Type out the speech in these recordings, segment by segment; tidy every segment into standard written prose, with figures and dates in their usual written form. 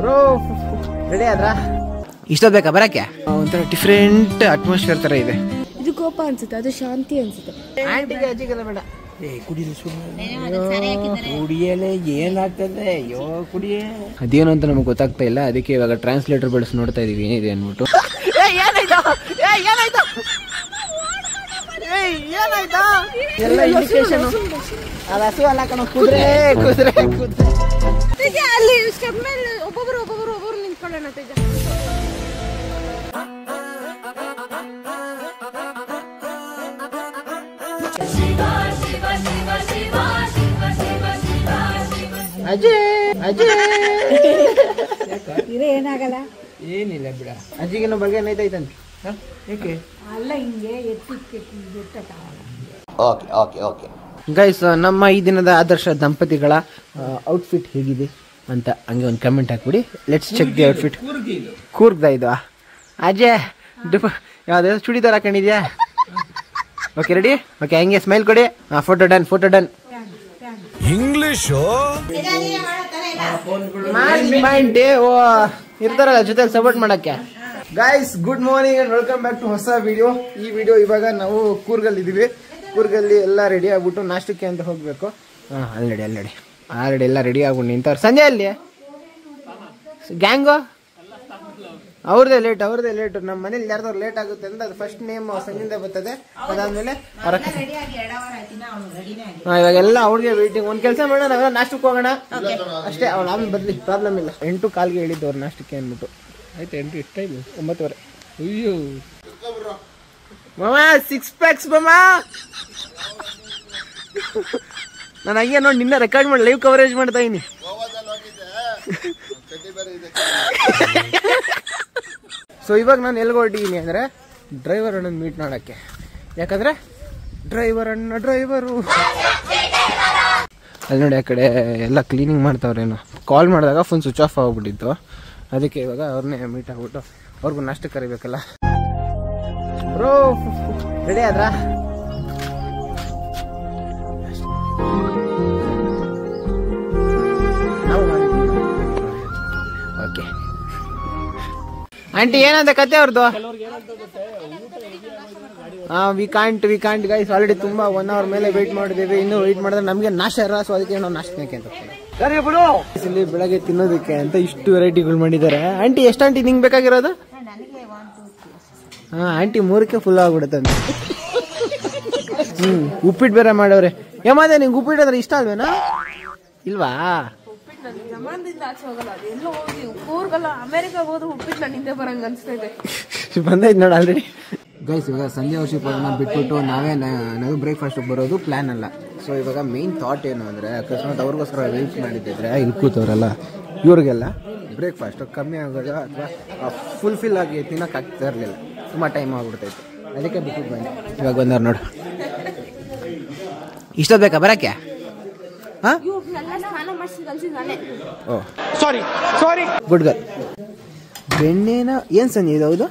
Bro ready ಆದ್ರ ಇಷ್ಟೊತ್ತು ಬೇಕಾ ಬರಕ್ಕೆ ಒಂಥರ ಡಿಫ್ರೆಂಟ್ ಅಟ್ಮಾಸ್ಫಿಯರ್ ತರ ಇದೆ ಇದು ಕೋಪ ಅನ್ಸುತ್ತೆ ಅದು ಶಾಂತಿ ಅನ್ಸುತ್ತೆ ಆಂಟಿಗೆ ಅಜ್ಜಿಗೆಲ್ಲ ಬೇಡ ಕುಡಿಯಲು ಕುಡಿಯಲೇ ಏನಾಗ್ತದೆ ಅಯ್ಯೋ ಕುಡಿಯೇ ಅದೇನು ಅಂತ ನಮಗೆ ಗೊತ್ತಾಗ್ತಾ ಇಲ್ಲ ಅದಕ್ಕೆ ಇವಾಗ ಟ್ರಾನ್ಸ್ಲೇಟರ್ ಬಳಸಿ ನೋಡ್ತಾ ಇದೀವಿ ಏನಿದೆ ಅನ್ಬಿಟ್ಟು ಎಲ್ಲ ಇಂಡಿಕೇಶನ್ ಅದು ಹಸು ಅಲ್ಲ ಕಣ ಕುದುರೆ ಕುದುರೆ ಕುದುರೆ ಅಲ್ಲಿ ಸ್ಟೆಪ್ ಮೇಲೆ ಒಬ್ಬೊಬ್ರು ನಿಂತ್ಕೊಳ್ಳೋಣ ತೇಜ ಏನಾಗಲ್ಲ ಏನಿಲ್ಲ ಬಿಡ ಅಜ್ಜಿಗೇನೋ ಬಗ್ಗೆ ಏನೈತೈತಂತೆ ಏಕೆ ಅಲ್ಲ ಹಿಂಗೆ ಓಕೆ ಗೈಸ್ ನಮ್ಮ ಈ ದಿನದ ಆದರ್ಶ ದಂಪತಿಗಳ ಔಟ್ಫಿಟ್ ಹೇಗಿದೆ ಅಂತ ಹಂಗೆ ಒಂದು ಕಮೆಂಟ್ ಹಾಕ್ಬಿಡಿ ಲೆಟ್ಸ್ ಚೆಕ್ ದಿ ಔಟ್ಫಿಟ್ ಕೂರ್ಗ್ದ ಇದು ಅಜಯ್ ಯಾವ್ದು ಚೂಡಿದಾರ್ ಹಾಕೊಂಡಿದ್ಯಾ ಓಕೆ ರೆಡಿ ಓಕೆ ಹಂಗೆ ಸ್ಮೈಲ್ ಕೊಡಿ ಫೋಟೋ ಡನ್ ಇಂಗ್ಲಿಷ್ ಇರ್ತಾರಲ್ಲ ಜೊತೆ ಸಪೋರ್ಟ್ ಮಾಡಕ್ಕೆ guys good morning and welcome back to ಹೊಸ ವಿಡಿಯೋ ಈ ವಿಡಿಯೋ ಇವಾಗ ನಾವು ಕೂರ್ಗಲ್ಲಿ ಇದೀವಿ ಕೂರ್ಗಲ್ಲಿ ಎಲ್ಲ ರೆಡಿ ಆಗ್ಬಿಟ್ಟು ನಾಷ್ಟಕ್ಕೆ ಅಂತ ಹೋಗ್ಬೇಕು ಆಲ್ರೆಡಿ ಎಲ್ಲ ರೆಡಿ ಆಗ್ಬಿಟ್ಟು ನಿಂತವ್ರು ಸಂಜೆ ಅಲ್ಲಿ ಗ್ಯಾಂಗು ಅವ್ರದೇ ಲೇಟ್ ನಮ್ಮ ಮನೇಲಿ ಯಾರ್ದವ್ರು ಲೇಟ್ ಆಗುತ್ತೆ ಅಂತ ಅದು ಫಸ್ಟ್ ನೇಮ್ ಸಂಜಿಂದ ಬರ್ತದೆ ಅದಾದ್ಮೇಲೆ ಇವಾಗೆಲ್ಲ ಅವ್ರಿಗೆ ವೇಟಿಂಗ್ ಒಂದ್ ಕೆಲಸ ಮಾಡೋಣ ನಾಷ್ಟಕ್ಕೆ ಹೋಗೋಣ ಅಷ್ಟೇ ಅವ್ಳು ಆಮೇಲೆ ಬರ್ಲಿ ಪ್ರಾಬ್ಲಮ್ ಇಲ್ಲ 8:15 ಹೇಳಿದ್ದು ಅವ್ರು ನಾಷ್ಟಕ್ಕೆ ಅಂದ್ಬಿಟ್ಟು ಆಯ್ತು 8 ಇಷ್ಟ ಇಲ್ಲ 9:30 ಅಯ್ಯೋ ಮಾಮಾ 6 ಪ್ಯಾಕ್ಸ್ ಮಾಮಾ ನಾನು ಹಂಗೆ ನೋಡಿ ನಿನ್ನ ರೆಕಾರ್ಡ್ ಮಾಡಿ ಲೈವ್ ಕವರೇಜ್ ಮಾಡ್ತಾ ಇದೀನಿ ಸೊ ಇವಾಗ ನಾನು ಎಲ್ಲಿಗೆ ಹೊರಟಿದ್ದೀನಿ ಅಂದರೆ ಡ್ರೈವರ್ ಅಣ್ಣನ ಮೀಟ್ ಮಾಡೋಕ್ಕೆ ಯಾಕಂದರೆ ಡ್ರೈವರು ಅಲ್ಲಿ ನೋಡಿ ಆ ಕಡೆ ಎಲ್ಲ ಕ್ಲೀನಿಂಗ್ ಮಾಡ್ತಾವ್ರೇನು ಕಾಲ್ ಮಾಡಿದಾಗ ಫೋನ್ ಸ್ವಿಚ್ ಆಫ್ ಆಗ್ಬಿಟ್ಟಿತ್ತು ಅದಕ್ಕೆ ಇವಾಗ ಅವ್ರನ್ನೇ ಮೀಟ್ ಆಗ್ಬಿಟ್ಟು ಅವ್ರಿಗೂ ನಾಷ್ಟಕ್ಕೆ ಕರಿಬೇಕಲ್ಲ ಬ್ರೋ ರೆಡಿ ಆದ್ರಾ ಓಕೆ ಆಂಟಿ ಏನಂತ ಕತೆ ಅವ್ರದ್ದು ವಿ ಕಾಂಟ್ ಗೈಸ್ ಆಲ್ರೆಡಿ ತುಂಬಾ 1 ಅವರ್ ಮೇಲೆ ವೇಟ್ ಮಾಡಿದ್ದೀವಿ ಇನ್ನು ವೇಟ್ ಮಾಡಿದ್ರೆ ನಮಗೆ ನಾಶ ಸೊ ಅದಕ್ಕೆ ನಾವು ನಾಷ್ಟಕ್ಕೆ ಅಂತ ಇಲ್ಲಿ ಬೆಳಗ್ಗೆ ತಿನ್ನೋದಕ್ಕೆ ಅಂತ ಇಷ್ಟು ವೆರೈಟಿಗಳು ಮಾಡಿದ್ದಾರೆ ಆಂಟಿ ಎಷ್ಟು ಆಂಟಿ ನಿಂಗೆ ಬೇಕಾಗಿರೋದು ಆಂಟಿ 3ಕ್ಕೆ ಫುಲ್ ಆಗ್ಬಿಡುತ್ತೆ ಉಪ್ಪಿಟ್ಟು ಬೇರೆ ಮಾಡವ್ರೆ ಏಮಾದೆ ನಿಂಗೆ ಉಪ್ಪಿಟ್ಟು ಅಂದ್ರೆ ಇಷ್ಟ ಅಲ್ವೇನಾ ಇಲ್ವಾ ಬಂದೈತ್ ನೋಡ ಆಲ್ರೆಡಿ ಗೈಸ್ ಇವಾಗ ಸಂಜೆ ವರ್ಷಕ್ಕೆ ಬಿಟ್ಬಿಟ್ಟು ನಾವು ಬ್ರೇಕ್ಫಾಸ್ಟ್ ಬರೋದು ಪ್ಲಾನ್ ಅಲ್ಲ ಸೊ ಇವಾಗ ಮೇನ್ ಥಾಟ್ ಏನು ಅಂದ್ರೆ ಅಕಸ್ಮಾತ್ ಅವ್ರಿಗೋಸ್ಕರ ವೇಟ್ ಮಾಡಿದ್ರೆ ಇಲ್ಲಿ ಕೂತವ್ರಲ್ಲ ಇವ್ರಿಗೆಲ್ಲ ಬ್ರೇಕ್ಫಾಸ್ಟ್ ಕಮ್ಮಿ ಆಗೋದು ಅಥವಾ ಫುಲ್ಫಿಲ್ ಆಗಿ ತಿನ್ನೋಕೆ ಆಗ್ತಾ ಇರಲಿಲ್ಲ ತುಂಬ ಟೈಮ್ ಆಗ್ಬಿಡ್ತೈತೆ ಅದಕ್ಕೆ ಬಿಟ್ಬಿಟ್ಟು ಬಂದೆ ಇವಾಗ ಬಂದವ್ರು ನೋಡು ಇಷ್ಟೊತ್ತು ಬೇಕಾ ಬರಕ್ಕೆ ಸಾರಿ ಗುಡ್ ಗರ್ಲ್ ಬೆಣ್ಣೆನ ಏನ್ ಸಂಜೆ ಇದು ಹೌದು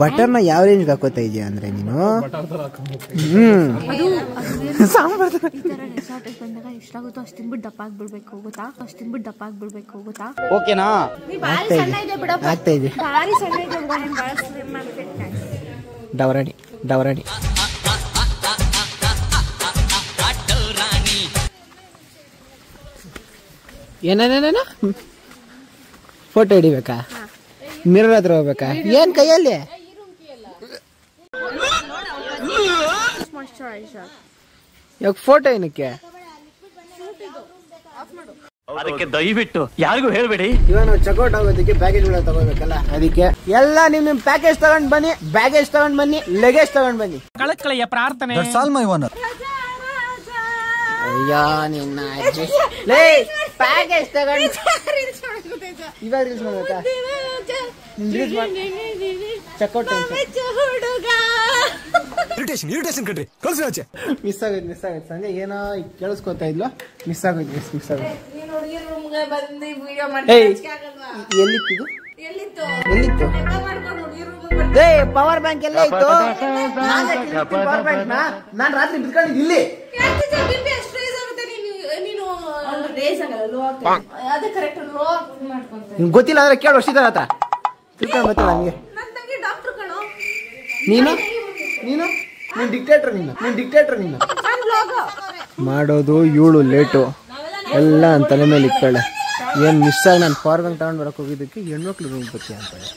ಬಟರ್ನ ಯಾವ ರೇಂಜ್ಗೆ ಹಾಕೋತಾ ಇದೆಯಾ ಅಂದ್ರೆ ನೀನು ಸಾಂಬಾರ್ ಎಷ್ಟಾಗುತ್ತೋ ಅಷ್ಟು ತಿನ್ಬಿಟ್ಟು ದಪ್ಪ ಆಗ್ಬಿಡ್ಬೇಕು ಗೊತ್ತಾ ಓಕೆನಾ ಆಗ್ತಾ ಇದೆ ಡವರಾಣಿ ಏನೇನೇನ ಫೋಟೋ ಹಿಡಿಬೇಕಾ ಮಿರರ್ ಹತ್ರ ಹೋಗ್ಬೇಕಾ ಏನ್ ಕೈಯಲ್ಲಿ ಇವಾಗ ಫೋಟೋ ಏನಕ್ಕೆ ಅದಕ್ಕೆ ದಯವಿಟ್ಟು ಯಾರಿಗೂ ಹೇಳ್ಬೇಡಿ ಇವಾಗ ನಾವು ಚೆಕ್ಔಟ್ ಆಗೋದಕ್ಕೆ ಪ್ಯಾಕೇಜ್ ಗಳ ತಗೋಬೇಕಲ್ಲ ಅದಕ್ಕೆ ಎಲ್ಲ ನಿಮ್ ಪ್ಯಾಕೇಜ್ ತಗೊಂಡ್ ಬನ್ನಿ ಬ್ಯಾಗೇಜ್ ತಗೊಂಡ್ ಬನ್ನಿ ಲಗೇಜ್ ತಗೊಂಡ್ ಬನ್ನಿ ಕಳಕಳಿಯ ಪ್ರಾರ್ಥನೆ ಅಯ್ಯೋ ನಿನ್ನ ಅಜ್ಜಿ ಪ್ಯಾಕೇಜ್ ತಗೊಂಡು ಇವಾಗ ರೀಲ್ಸ್ ಮಾಡ್ಬೇಕಾ ಚೆಕ್ಔಟ್ ಮಿಸ್ ಆಗೋಯ್ತು ಸಂಜೆ ಏನೋ ಕೇಳಿಸ್ಕೊತಾ ಇದ್ಲು ಮಿಸ್ ಆಗೋಯ್ತು ಎಲ್ಲಿತ್ತು ಪವರ್ ಬ್ಯಾಂಕ್ ಎಲ್ಲ ಇತ್ತು ಪವರ್ ಬ್ಯಾಂಕ್ ನಾನು ರಾತ್ರಿ ಬಿಟ್ಕೊಂಡಿದ್ದು ಇಲ್ಲಿ ನಿಮ್ಗೆ ಗೊತ್ತಿಲ್ಲ ಅಂದ್ರೆ ಕೇಳು ವರ್ಷದ ಆತ ತಿಳ್ಕೊಂಡು ಬರ್ತಾಳ ಹಂಗೆ. ನೀನು ನೀನು ನೀನ್ ಡಿಕ್ಟೇಟರ್ ನೀನು ಮಾಡೋದು ಇವಳು ಲೇಟು ಎಲ್ಲ ನನ್ನ ತಲೆ ಮೇಲೆ ಇಟ್ಟಾಳೆ. ಏನು ಮಿಸ್ ಆಗಿ ನಾನು ಪವರ್ ಬ್ಯಾಂಕ್ ತಗೊಂಡು ಬರೋಕೆ ಹೋಗಿದ್ದಕ್ಕೆ ಹೆಣ್ಮಕ್ಳು ರೂಮ್ ಬರ್ತೀಯ ಅಂತಾಳೆ.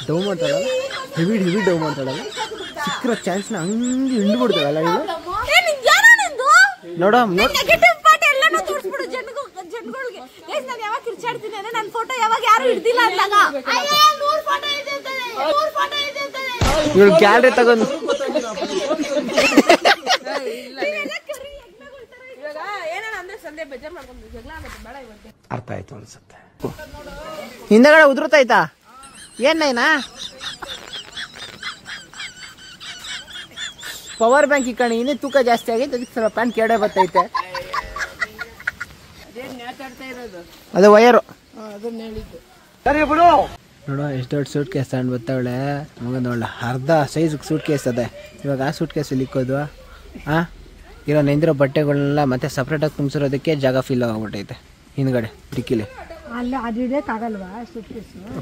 ಡೌ ಮಾಡ್ತಾಳಲ್ಲ, ಹೆವಿ ಡೌ ಮಾಡ್ತಾಳಲ್ಲ. ಸಿಕ್ಕಿರೋ ಚಾನ್ಸ್ನ ಹಂಗೆ ಹಿಂಡ್ಬಿಡ್ತಾಳಲ್ಲ ಇವಳು. ನೋಡ ಇವಳು ಗ್ಯಾಲರಿ ತಗೊಂಡು ಅರ್ಥ ಆಯ್ತು ಅನ್ಸುತ್ತೆ. ಹಿಂದಗಡೆ ಉದುರುತ್ತಾಯ್ತಾ ಏನೇನಾ ಪವರ್ ಬ್ಯಾಂಕ್ ಇಕ್ಕಣಿ ಇನ್ನೇ ತೂಕ ಜಾಸ್ತಿ ಆಗೈತೆ, ಅದಕ್ಕೆ ಸ್ವಲ್ಪ ಪ್ಯಾಂಟ್ ಕೆಡೆ ಬರ್ತೈತೆ. ಅದೇ ವಯರು ನೋಡು ಎಷ್ಟು ದೊಡ್ಡ ಸೂಟ್ ಕೇಸ್ ತಗೊಂಡು ಬರ್ತಾವಳೆ ಮಗನ. ಒಳ್ಳೆ ಅರ್ಧ ಸೈಜ್ ಸೂಟ್ ಕೇಸ್ ಅದೇ. ಇವಾಗ ಆ ಸೂಟ್ ಕೇಸಲ್ಲಿ ಇಕ್ಕೋದು ಇರೋ ನೆಂದಿರೋ ಬಟ್ಟೆಗಳನ್ನೆಲ್ಲ ಮತ್ತೆ ಸಪ್ರೇಟಾಗಿ ತುಂಬಿಸಿರೋದಕ್ಕೆ ಜಾಗ ಫೀಲ್ ಆಗ್ಬಿಟ್ಟೈತೆ ಹಿಂದ್ಗಡೆ ಡಿಕ್ಕಿಲಿ.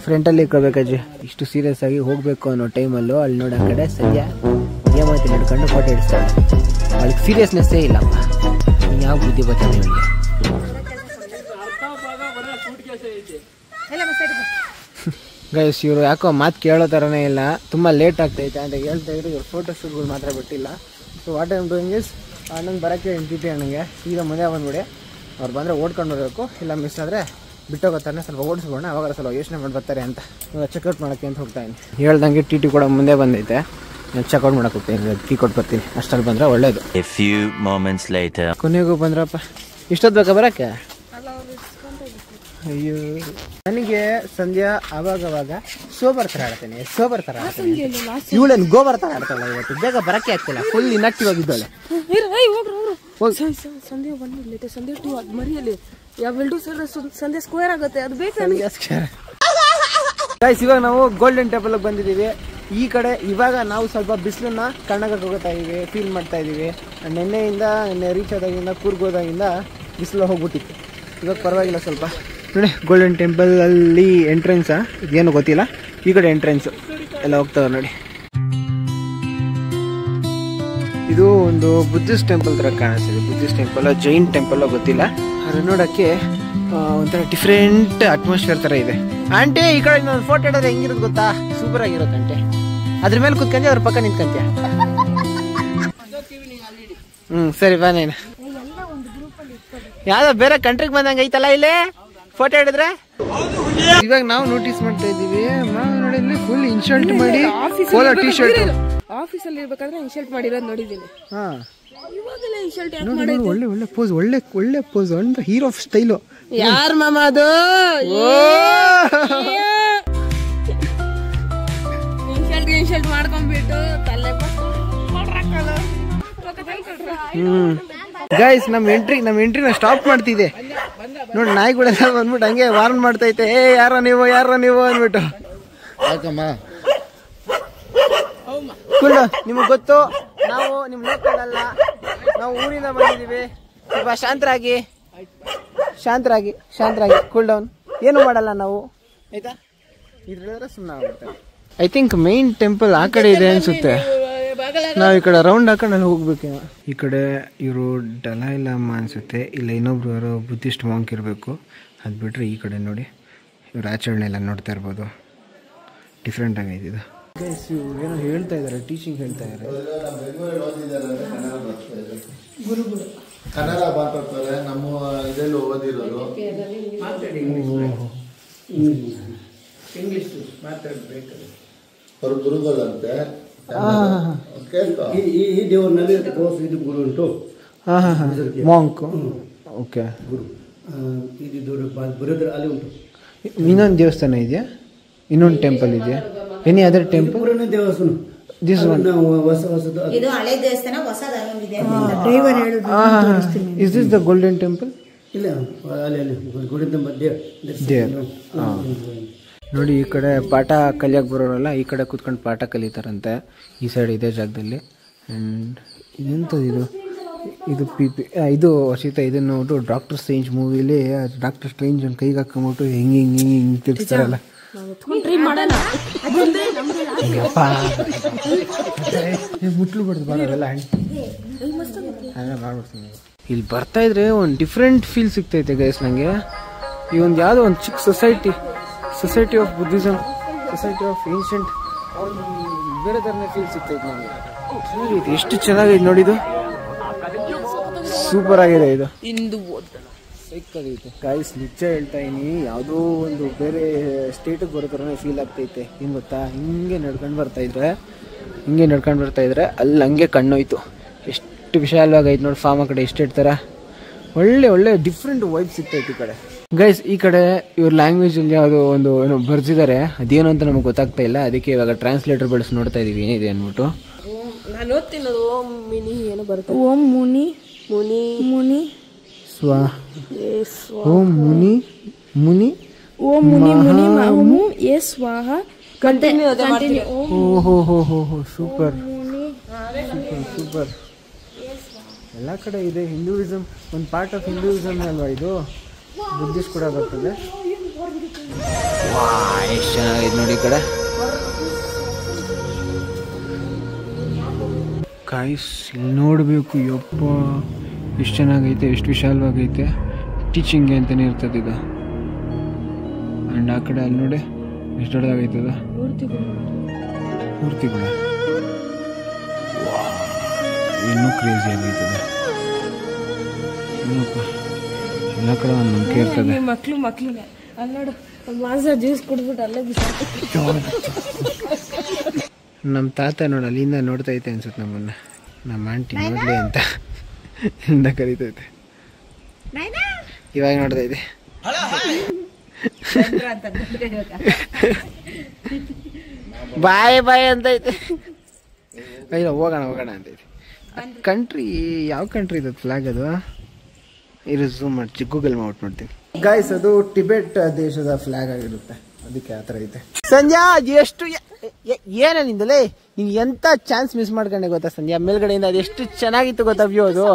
ಫ್ರಂಟಲ್ಲಿ ಇಕ್ಕೋಬೇಕಜ್ಜಿ. ಇಷ್ಟು ಸೀರಿಯಸ್ ಆಗಿ ಹೋಗ್ಬೇಕು ಅನ್ನೋ ಟೈಮಲ್ಲೂ ಅಲ್ಲಿ ನೋಡಿ ಆ ಕಡೆ ಸಂಜೆ ಏಮಾತಿ ನಡ್ಕೊಂಡು ಫೋಟೋ ಹಿಡಿಸ್ತಾಳೆ. ಅವಳಿಗೆ ಸೀರಿಯಸ್ನೆಸ್ಸೇ ಇಲ್ಲಪ್ಪ. ಯಾವ ಬುದ್ಧಿ ಬರ್ತಾನೆ ಇವಳಿಗೆ. ಗೈಸ್ ಇವರು ಯಾಕೋ ಮಾತು ಕೇಳೋ ಥರನೇ ಇಲ್ಲ, ತುಂಬ ಲೇಟ್ ಆಗ್ತೈತೆ ಅಂತ ಹೇಳ್ತಾ ಇದ್ರು. ಇವ್ರು ಫೋಟೋ ಶೂಟ್ಗಳು ಮಾತ್ರ ಬಿಟ್ಟಿಲ್ಲ. So what I'm doing is ಅಣ್ಣಂಗೆ ಬರೋಕ್ಕೆ ಎಂಟಿಟಿ ಅಣ್ಣಂಗೆ ಸೀದಾ ಮುಂದೆ ಬಂದ್ಬಿಡಿ. ಅವ್ರು ಬಂದರೆ ಓಡ್ಕೊಂಡು ಬರಬೇಕು, ಇಲ್ಲ ಮಿಸ್ ಆದರೆ ಬಿಟ್ಟೋಗೋತಾನೆ. ಸ್ವಲ್ಪ ಓಡಿಸ್ಬೋಣ, ಅವಾಗ ಸ್ವಲ್ಪ ಯೋಚನೆ ಮಾಡಿ ಬರ್ತಾರೆ ಅಂತ. ಇವಾಗ ಚೆಕ್ಔಟ್ ಮಾಡೋಕ್ಕೆ ಅಂತ ಹೋಗ್ತಾ ಇದ್ದೀನಿ. ಹೇಳ್ದಂಗೆ ಟಿ ಕೂಡ ಮುಂದೆ ಬಂದೈತೆ. ನಾನು ಚೆಕ್ಔಟ್ ಮಾಡೋಕೆ ಹೋಗ್ತೀನಿ, ಕೀ ಕೊಟ್ಟು ಬರ್ತೀನಿ. ಅಷ್ಟಲ್ಲಿ ಬಂದರೆ ಒಳ್ಳೇದು. ಕೊನೆಗೂ ಬಂದ್ರಪ್ಪ. ಇಷ್ಟೊತ್ತು ಬೇಕಾ ಬರೋಕ್ಕೆ? ಅಯ್ಯೋ ನನಗೆ ಸಂಧ್ಯಾ ಅವಾಗವಾಗ ಸೋಬರ್ ಥರ ಆಡ್ತೇನೆ, ಸೋಬರ್ ಥರ ಆಡ್ತೇನೆ. ಇವಳೇನು ಗೋಬರ್ ಥರ ಆಡ್ತಾಳೆ ಇವತ್ತು. ಬೇಗ ಬರೋಕ್ಕೆ ಆಗ್ತಿಲ್ಲ, ಫುಲ್ ಇನ್ಆಕ್ಟಿವ್ ಆಗಿದ್ದಾಳೆ. ಸಂಧ್ಯಾ ಬಂದಿರ್ಲಿ, ಸಂಧ್ಯಾ ಟು ಅದು ಮರಿಯಲ್ಲಿ ಯಾವ ಸಂಧ್ಯಾ ಸ್ಕ್ವೇರ್ ಆಗುತ್ತೆ, ಅದು ಬೇಕು. ಇವಾಗ ನಾವು ಗೋಲ್ಡನ್ ಟೆಂಪಲ್ ಬಂದಿದ್ದೀವಿ. ಈ ಕಡೆ ಇವಾಗ ನಾವು ಸ್ವಲ್ಪ ಬಿಸಿಲನ್ನ ಕಣ್ಣಾಗ ಹೋಗ್ತಾ ಇದೀವಿ, ಫೀಲ್ ಮಾಡ್ತಾ ಇದೀವಿ. ನಿನ್ನೆ ರೀಚ್ ಆದಾಗಿಂದ ಕೂರ್ಗೋದಾಗಿಂದ ಬಿಸಿಲು ಹೋಗ್ಬಿಟ್ಟಿತ್ತು. ಇವಾಗ ಪರವಾಗಿಲ್ಲ ಸ್ವಲ್ಪ. ನೋಡಿ ಗೋಲ್ಡನ್ ಟೆಂಪಲ್ ಅಲ್ಲಿ ಎಂಟ್ರೆನ್ಸಾ ಇದೇನು ಗೊತ್ತಿಲ್ಲ. ಈ ಕಡೆ ಎಂಟ್ರೆನ್ಸು ಎಲ್ಲ ಹೋಗ್ತಾವೆ ನೋಡಿ. ಇದು ಒಂದು ಬುದ್ಧಿಸ್ಟ್ ಟೆಂಪಲ್ ಥರ ಕಾಣಿಸ್ತಿದೆ. ಬುದ್ಧಿಸ್ಟ್ ಟೆಂಪಲ್ ಜೈನ್ ಟೆಂಪಲ್ ಗೊತ್ತಿಲ್ಲ. ಅದು ನೋಡೋಕ್ಕೆ ಒಂಥರ ಡಿಫ್ರೆಂಟ್ ಅಟ್ಮಾಸ್ಫಿಯರ್ ಥರ ಇದೆ. ಆಂಟಿ ಈ ಕಡೆ ಇನ್ನೊಂದು ಫೋಟೋ ಹಿಡಿದ್ರೆ ಹೆಂಗಿರೋದು ಗೊತ್ತಾ? ಸೂಪರ್ ಆಗಿರುತ್ತೆ ಆಂಟಿ. ಅದ್ರ ಮೇಲೆ ಕುತ್ಕೊಂಡೆ ಅದ್ರ ಪಕ್ಕ ನಿಂತ್ಕೊಂತೀಯ. ಸರಿ ಬಾ ನೀನು. ಯಾವ್ದೋ ಬೇರೆ ಕಂಟ್ರಿಗೆ ಬಂದಂಗೆ ಐತಲ್ಲ ಇಲ್ಲಿ ಫೋಟೋ ಹಿಡಿದ್ರೆ. ಇವಾಗ ನಾವು ನೋಟಿಸ್ ಮಾಡ್ತಾ ಇದೀವಿ, ನೋಡಿ ಫುಲ್ ಇನ್ಶರ್ಟ್ ಮಾಡಿ ಟಿ ಶರ್ಟ್ ಆಫೀಸಲ್ಲಿ ಇರ್ಬೇಕಾದ್ರೆ ಇನ್ಶರ್ಟ್ ಮಾಡಿರೋದು ನೋಡಿದ್ದೀನಿ. ಹಾ ಇವಾಗೆಲ್ಲ ಇನ್ಶರ್ಟ್ ಯಾಕೆ ನೋಡಿ, ಒಳ್ಳೆ ಒಳ್ಳೆ ಪೋಸ್, ಒಳ್ಳೆ ಪೋಸ್ ಅಂದ್ರೆ ಹೀರೋ ಸ್ಟೈಲು. ಯಾರ್ ಮಾಮ ಅದು? ಇನ್ಶರ್ಟ್ ಮಾಡ್ಕೊಂಡ್ಬಿಟ್ಟು ತಲೆ ಗೈಸ್ ನಮ್ಮ ಎಂಟ್ರಿನ ಸ್ಟಾಪ್ ಮಾಡ್ತಿದೆ ನೋಡಿ. ನಾಯಿಗಳೆಲ್ಲ ಬಂದ್ಬಿಟ್ಟು ಹಂಗೆ ವಾರ್ನ್ ಮಾಡ್ತೈತೆ, ಯಾರೋ ನೀವು ಅಂದ್ಬಿಟ್ಟು. ನಿಮಗೆ ಗೊತ್ತು ನಾವು ನಿಮ್ ಲೋಕಲ್ ಅಲ್ಲ, ನಾವು ಊರಿಂದ ಬಂದಿದ್ದೀವಿ. ಸ್ವಲ್ಪ ಶಾಂತರಾಗಿ ಕೂಲ್ ಡೌನ್. ಏನು ಮಾಡಲ್ಲ ನಾವು, ಆಯ್ತಾ? ಇದ್ರೆ ಸುಮ್ಮನೆ ಆಗ್ಬಿಡ್ತಾರೆ. ಐ ಥಿಂಕ್ ಮೇನ್ ಟೆಂಪಲ್ ಆ ಕಡೆ ಇದೆ ಅನ್ಸುತ್ತೆ. ನಾವು ಈ ಕಡೆ ರೌಂಡ್ ಹಾಕೊಂಡು ಅಲ್ಲಿ ಹೋಗ್ಬೇಕು. ಈ ಕಡೆ ಇವರು ಡಲೈ ಲಾಮಾ ಅನ್ಸುತ್ತೆ, ಇಲ್ಲ ಇನ್ನೊಬ್ರು ಯಾರೋ ಬುದ್ಧಿಸ್ಟ್ ಮಾಂಕ್ ಇರಬೇಕು. ಅದು ಬಿಟ್ಟರೆ ಈ ಕಡೆ ನೋಡಿ ಇವ್ರ ಆಚರಣೆ ಎಲ್ಲ ನೋಡ್ತಾ ಇರ್ಬೋದು. ಡಿಫ್ರೆಂಟ್ ಆಗೈತೆ ಇದು. ಏನೋ ಹೇಳ್ತಾ ಇದ್ದಾರೆ, ಟೀಚಿಂಗ್ ಹೇಳ್ತಾ ಇದ್ದಾರೆ. ಕನ್ನಡ ಮಾತಾಡ್ತಾರೆ, ನಮ್ಮ ಇದರಲ್ಲಿ ಓದಿರೋದು. ಇಂಗ್ಲಿಷ್ ಮಾತಾಡ್ಬೇಕು. ಅವರು ಗುರುಗಳಂತೆ. ಈ ದೇವರಲ್ಲಿ ಇದು ಗುರು ಉಂಟು. ಮಾಂಕ್. ಓಕೆ. ಗುರು ಇದು ಬರೋದ್ರ ಅಲ್ಲಿ ಉಂಟು. ಇನ್ನೊಂದು ದೇವಸ್ಥಾನ ಇದೆಯಾ? ಇನ್ನೊಂದು ಟೆಂಪಲ್ ಇದೆಯಾ? Any other temple? ಪುರಾಣ ದೇವಸ್ಥಾನ. ದಿಸ್ ಒನ್ ಇದು ಹಳೆ ದೇವಸ್ಥಾನ, ಹೊಸದಾಗಿದೆ. Is this the golden temple? ಇಲ್ಲ, ಅಲ್ಲಿ ಗೋಲ್ಡನ್ ದೇರ್. ನೋಡಿ ಈ ಕಡೆ ಪಾಠ ಕಲಿಯಕ್ಕೆ ಬರೋರಲ್ಲ ಈ ಕಡೆ ಕೂತ್ಕೊಂಡು ಪಾಠ ಕಲಿತಾರಂತೆ. ಈ ಸೈಡ್ ಇದೇ ಜಾಗದಲ್ಲಿ. ಆ್ಯಂಡ್ ಇದೆಂಥದ್ದು ಇದು? ಇದು ಇದು ವರ್ಷಿತ ಇದನ್ನ ನೋಡ್ಬಿಟ್ಟು ಡಾಕ್ಟರ್ ಸ್ಟ್ರೇಂಜ್ ಮೂವಿಲಿ ಡಾಕ್ಟರ್ ಸ್ಟ್ರೇಂಜ್ ಒಂದು ಕೈಗೆ ಹಾಕೊಂಬಿಟ್ಟು ಹಿಂಗೆ ತಿರ್ಸ್ತಾರಲ್ಲ ಮುಟ್ಲು ಬಿಡ್ದು ಬರೋಲ್ಲ ಮಾಡ್ಬಿಡ್ತೀನಿ. ಇಲ್ಲಿ ಬರ್ತಾ ಇದ್ರೆ ಒಂದು ಡಿಫ್ರೆಂಟ್ ಫೀಲ್ ಸಿಗ್ತೈತೆ ಗೈಸ್ ನನಗೆ. ಈ ಒಂದು ಯಾವುದೋ ಒಂದು ಚಿಕ್ಕ society of Buddhism, society of ancient ಬೇರೆ ಥರನೇ ಫೀಲ್ ಸಿಗ್ತೈತೆ ನನಗೆ. ಚೆನ್ನಾಗೈತೆ, ಎಷ್ಟು ಚೆನ್ನಾಗೈತೆ ನೋಡಿದು, ಸೂಪರ್ ಆಗಿದೆ ಇದು. ಗಾಯ್ಸ್ ನಿಜ ಹೇಳ್ತಾ ಇದೀನಿ, ಯಾವುದೋ ಒಂದು ಬೇರೆ ಸ್ಟೇಟಿಗೆ ಬರೋ ಥರನೇ ಫೀಲ್ ಆಗ್ತೈತೆ. ಏನು ಗೊತ್ತಾ, ಹಿಂಗೆ ನಡ್ಕೊಂಡು ಬರ್ತಾ ಇದ್ರೆ ಅಲ್ಲಿ ಹಂಗೆ ಕಣ್ಣೋಯ್ತು. ಎಷ್ಟು ವಿಶಾಲವಾಗೈತೆ ನೋಡಿ, ಫಾರ್ಮ್ ಆ ಕಡೆ ಎಷ್ಟು ಇಡ್ತಾರ, ಒಳ್ಳೆ ಡಿಫ್ರೆಂಟ್ ವೈಬ್ ಸಿಗ್ತೈತೆ ಈ ಕಡೆ. ಗೈಸ್ ಈ ಕಡೆ ಇವ್ರ ಲ್ಯಾಂಗ್ವೇಜಲ್ಲಿ ಯಾವುದೋ ಒಂದು ಏನೋ ಬರ್ದಿದ್ದಾರೆ, ಅದೇನು ಅಂತ ನಮಗೆ ಗೊತ್ತಾಗ್ತಾ ಇಲ್ಲ. ಅದಕ್ಕೆ ಇವಾಗ ಟ್ರಾನ್ಸ್ಲೇಟರ್ ಬಳಸಿ ನೋಡ್ತಾ ಇದೀವಿ ಏನಿದೆ ಅಂದ್ಬಿಟ್ಟು. ನಾನು ಓದ್ತಿನ್ನೋದು ಓಂ ಮಿನಿ ಏನೋ ಬರುತ್ತೆ. ಓಂ ಮುನಿ ಮುನಿ ಮುನಿ ಸ್ವಾ ಓಂ ಮುನಿ ಮುನಿ ಓಂ ಮುನಿ ಮುನಿ ಮಾಹು ಎ ಸ್ವಾಹ ಕಂಟಿನ್ಯೂ ಅದೇ ಮಾಡ್ತೀನಿ. ಓಹೋ ಸೂಪರ್ ಎಲ್ಲ ಕಡೆ ಇದೆ. ಹಿಂದೂಯಿಸಮ್ ಒಂದು ಪಾರ್ಟ್ ಆಫ್ ಹಿಂದೂಯಿಸಮ್ ಅಲ್ವಾ ಇದು, ಬುದ್ಧಿಸ್ಟ್ ಕೂಡ ಬರ್ತದೆ. ಎಷ್ಟು ಚೆನ್ನಾಗಿದೆ ನೋಡಿ ಈ ಕಡೆ. ಗಾಯ್ಸ್ ಇಲ್ಲಿ ನೋಡಬೇಕು, ಯಪ್ಪ ಎಷ್ಟು ಚೆನ್ನಾಗೈತೆ, ಎಷ್ಟು ವಿಶಾಲವಾಗೈತೆ. ಟೀಚಿಂಗ್ ಅಂತಲೇ ಇರ್ತದೆ ಇದು. ಆ್ಯಂಡ್ ಆ ಕಡೆ ಅಲ್ಲಿ ನೋಡಿ ಎಷ್ಟು ದೊಡ್ಡದಾಗೈತದ ಮೂರ್ತಿಗಳು. ಇನ್ನೂ ಕ್ರೇಜಿ ಆಗೈತದ. ಏನಪ್ಪ ಎಲ್ಲ ಕಡೆ ಒಂದು ನಂಬಿಕೆ ಇರ್ತದೆ. ಮಕ್ಳು ಅಲ್ಲಿ ನೋಡು ಮಾಸ ಜ್ಯೂಸ್ ಕುಡ್ಬಿಟ್ಟು ಅಲ್ಲೇ ನಮ್ಮ ತಾತ ನೋಡಿ ಅಲ್ಲಿಂದ ನೋಡ್ತೈತೆ ಅನ್ಸುತ್ತೆ ನಮ್ಮನ್ನ. ನಮ್ಮ ಆಂಟಿ ನೋಡ್ಲಿ ಅಂತ ಇಂದ ಕರಿತೈತೆ. ಇವಾಗ ನೋಡ್ತೈತೆ. ಬಾಯ್ ಅಂತೈತೆ. ಇಲ್ಲ ಹೋಗೋಣ ಅಂತೈತೆ. ಕಂಟ್ರಿ ಯಾವ ಕಂಟ್ರಿ ಇದು ಫ್ಲಾಗ್ ಅದು? ಇದು ಝೂಮ್ ಮಾಡಿ ಗೂಗಲ್ ಮಾಡ್ಬಿಟ್ಟು ನೋಡ್ತೀನಿ ಗಾಯ್ಸ್. ಅದು ಟಿಬೆಟ್ ದೇಶದ ಫ್ಲಾಗ್ ಆಗಿರುತ್ತೆ, ಅದಕ್ಕೆ ಆ ಥರ ಐತೆ. ಸಂಧ್ಯಾ ಎಷ್ಟು ಏನಿಂದಲೇ ನೀನು ಎಂತ ಚಾನ್ಸ್ ಮಿಸ್ ಮಾಡ್ಕೊಂಡೆ ಗೊತ್ತಾ ಸಂಧ್ಯಾ? ಮೇಲ್ಗಡೆಯಿಂದ ಅದು ಎಷ್ಟು ಚೆನ್ನಾಗಿತ್ತು ಗೊತ್ತಾ ವ್ಯೂ ಅದು.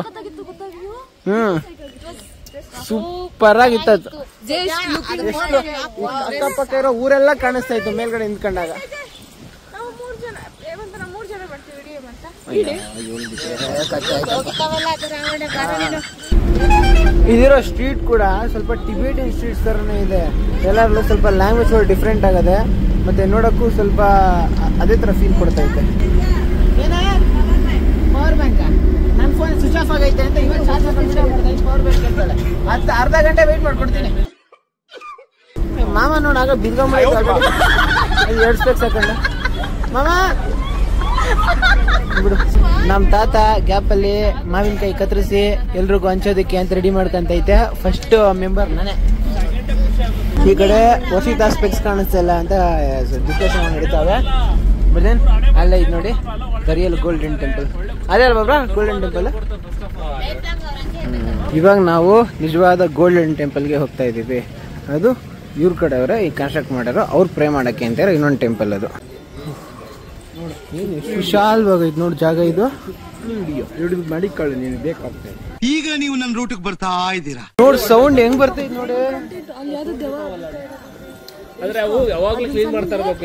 ಸೂಪರ್ ಆಗಿತ್ತು ಅದು. ಅಕ್ಕಪಕ್ಕ ಇರೋ ಊರೆಲ್ಲ ಕಾಣಿಸ್ತಾ ಇತ್ತು ಮೇಲ್ಗಡೆ ನಿಂತ್ಕೊಂಡಾಗ. ಇದಿರೋ ಸ್ಟ್ರೀಟ್ ಕೂಡ ಸ್ವಲ್ಪ ಟಿಬೇಟಿಯನ್ ಸ್ಟ್ರೀಟ್ಸ್ ಥರನೇ ಇದೆ. ಎಲ್ಲರಲ್ಲೂ ಸ್ವಲ್ಪ ಲ್ಯಾಂಗ್ವೇಜ್ ಡಿಫ್ರೆಂಟ್ ಆಗದೆ, ಮತ್ತೆ ನೋಡೋಕ್ಕೂ ಸ್ವಲ್ಪ ಅದೇ ಥರ ಫೀಲ್ ಕೊಡ್ತಾ ಐತೆ. ಪವರ್ ಬ್ಯಾಂಕ್ ನನ್ನ ಫೋನ್ ಸ್ವಿಚ್ ಆಫ್ ಆಗೈತೆ ಅಂತ ಇವಾಗ ಚಾರ್ಜ್ ಪವರ್ ಬ್ಯಾಂಕ್ ಹೇಳ್ತಾಳೆ. ಅರ್ಧ ಗಂಟೆ ವೆಯ್ಟ್ ಮಾಡ್ಕೊಡ್ತೀನಿ. ಮಾಮ ನೋಡಾಗ ಬಿದ್ಕೊಂಬ 2 ಸ್ಪೆಕ್ಸ್ ಹಾಕೊಂಡ ಮಾಮ ಬಿಡು. ನಮ್ಮ ತಾತ ಗ್ಯಾಪಲ್ಲಿ ಮಾವಿನಕಾಯಿ ಕತ್ತರಿಸಿ ಎಲ್ರಿಗೂ ಹಂಚೋದಕ್ಕೆ ಅಂತ ರೆಡಿ ಮಾಡ್ಕೊಂತೈತೆ. ಫಸ್ಟ್ ಮೆಂಬರ್ ನಾನೇ. ಈ ಕಡೆ ವರ್ಷಿತ ಸ್ಪೆಕ್ಸ್ ಕಾಣಿಸ್ತಾ ಇಲ್ಲ ಅಂತ ಡಿಸ್ಕಷನ್ ನಡೀತಾವೆ. ಬಟ್ ಅಲ್ಲ ಇದು ನೋಡಿ, ದರಿಯಲ್ ಗೋಲ್ಡನ್ ಟೆಂಪಲ್ ಅದೇ ಅಲ್ವಾ ಬ್ರಾ ಗೋಲ್ಡನ್ ಟೆಂಪಲ್. ಇವಾಗ ನಾವು ನಿಜವಾದ ಗೋಲ್ಡನ್ ಟೆಂಪಲ್ಗೆ ಹೋಗ್ತಾ ಇದ್ದೀವಿ. ಅದು ಇವ್ರ ಕಡೆ ಅವರೇ ಈ ಕನ್ಸ್ಟ್ರಕ್ಟ್ ಮಾಡ್ಯಾರೋ, ಅವ್ರು ಪ್ರೇ ಮಾಡಕ್ಕೆ ಅಂತಾರೆ ಇನ್ನೊಂದು ಟೆಂಪಲ್ ಅದು. ವಿಶಾಲವಾಗೈತೆ ನೋಡಿ ಜಾಗ ಇದು. ವಿಡಿಯೋ ಮಾಡಿಕೊಳ್ಳಿ ನೀನು ಬೇಕಾಗ್ತದೆ. ಈಗ ನೀವು ನನ್ನ ರೂಟಿಗೆ ಬರ್ತಾ ಇದ್ದೀರಾ ನೋಡಿ, ಸೌಂಡ್ ಹೆಂಗ್ ಬರ್ತೈತೆ ನೋಡಿ. ಆದ್ರೆ ಅವು ಯಾವಾಗ್ಲೂ ಕ್ಲೀನ್ ಮಾಡ್ತಾ ಇರ್ಬೇಕು.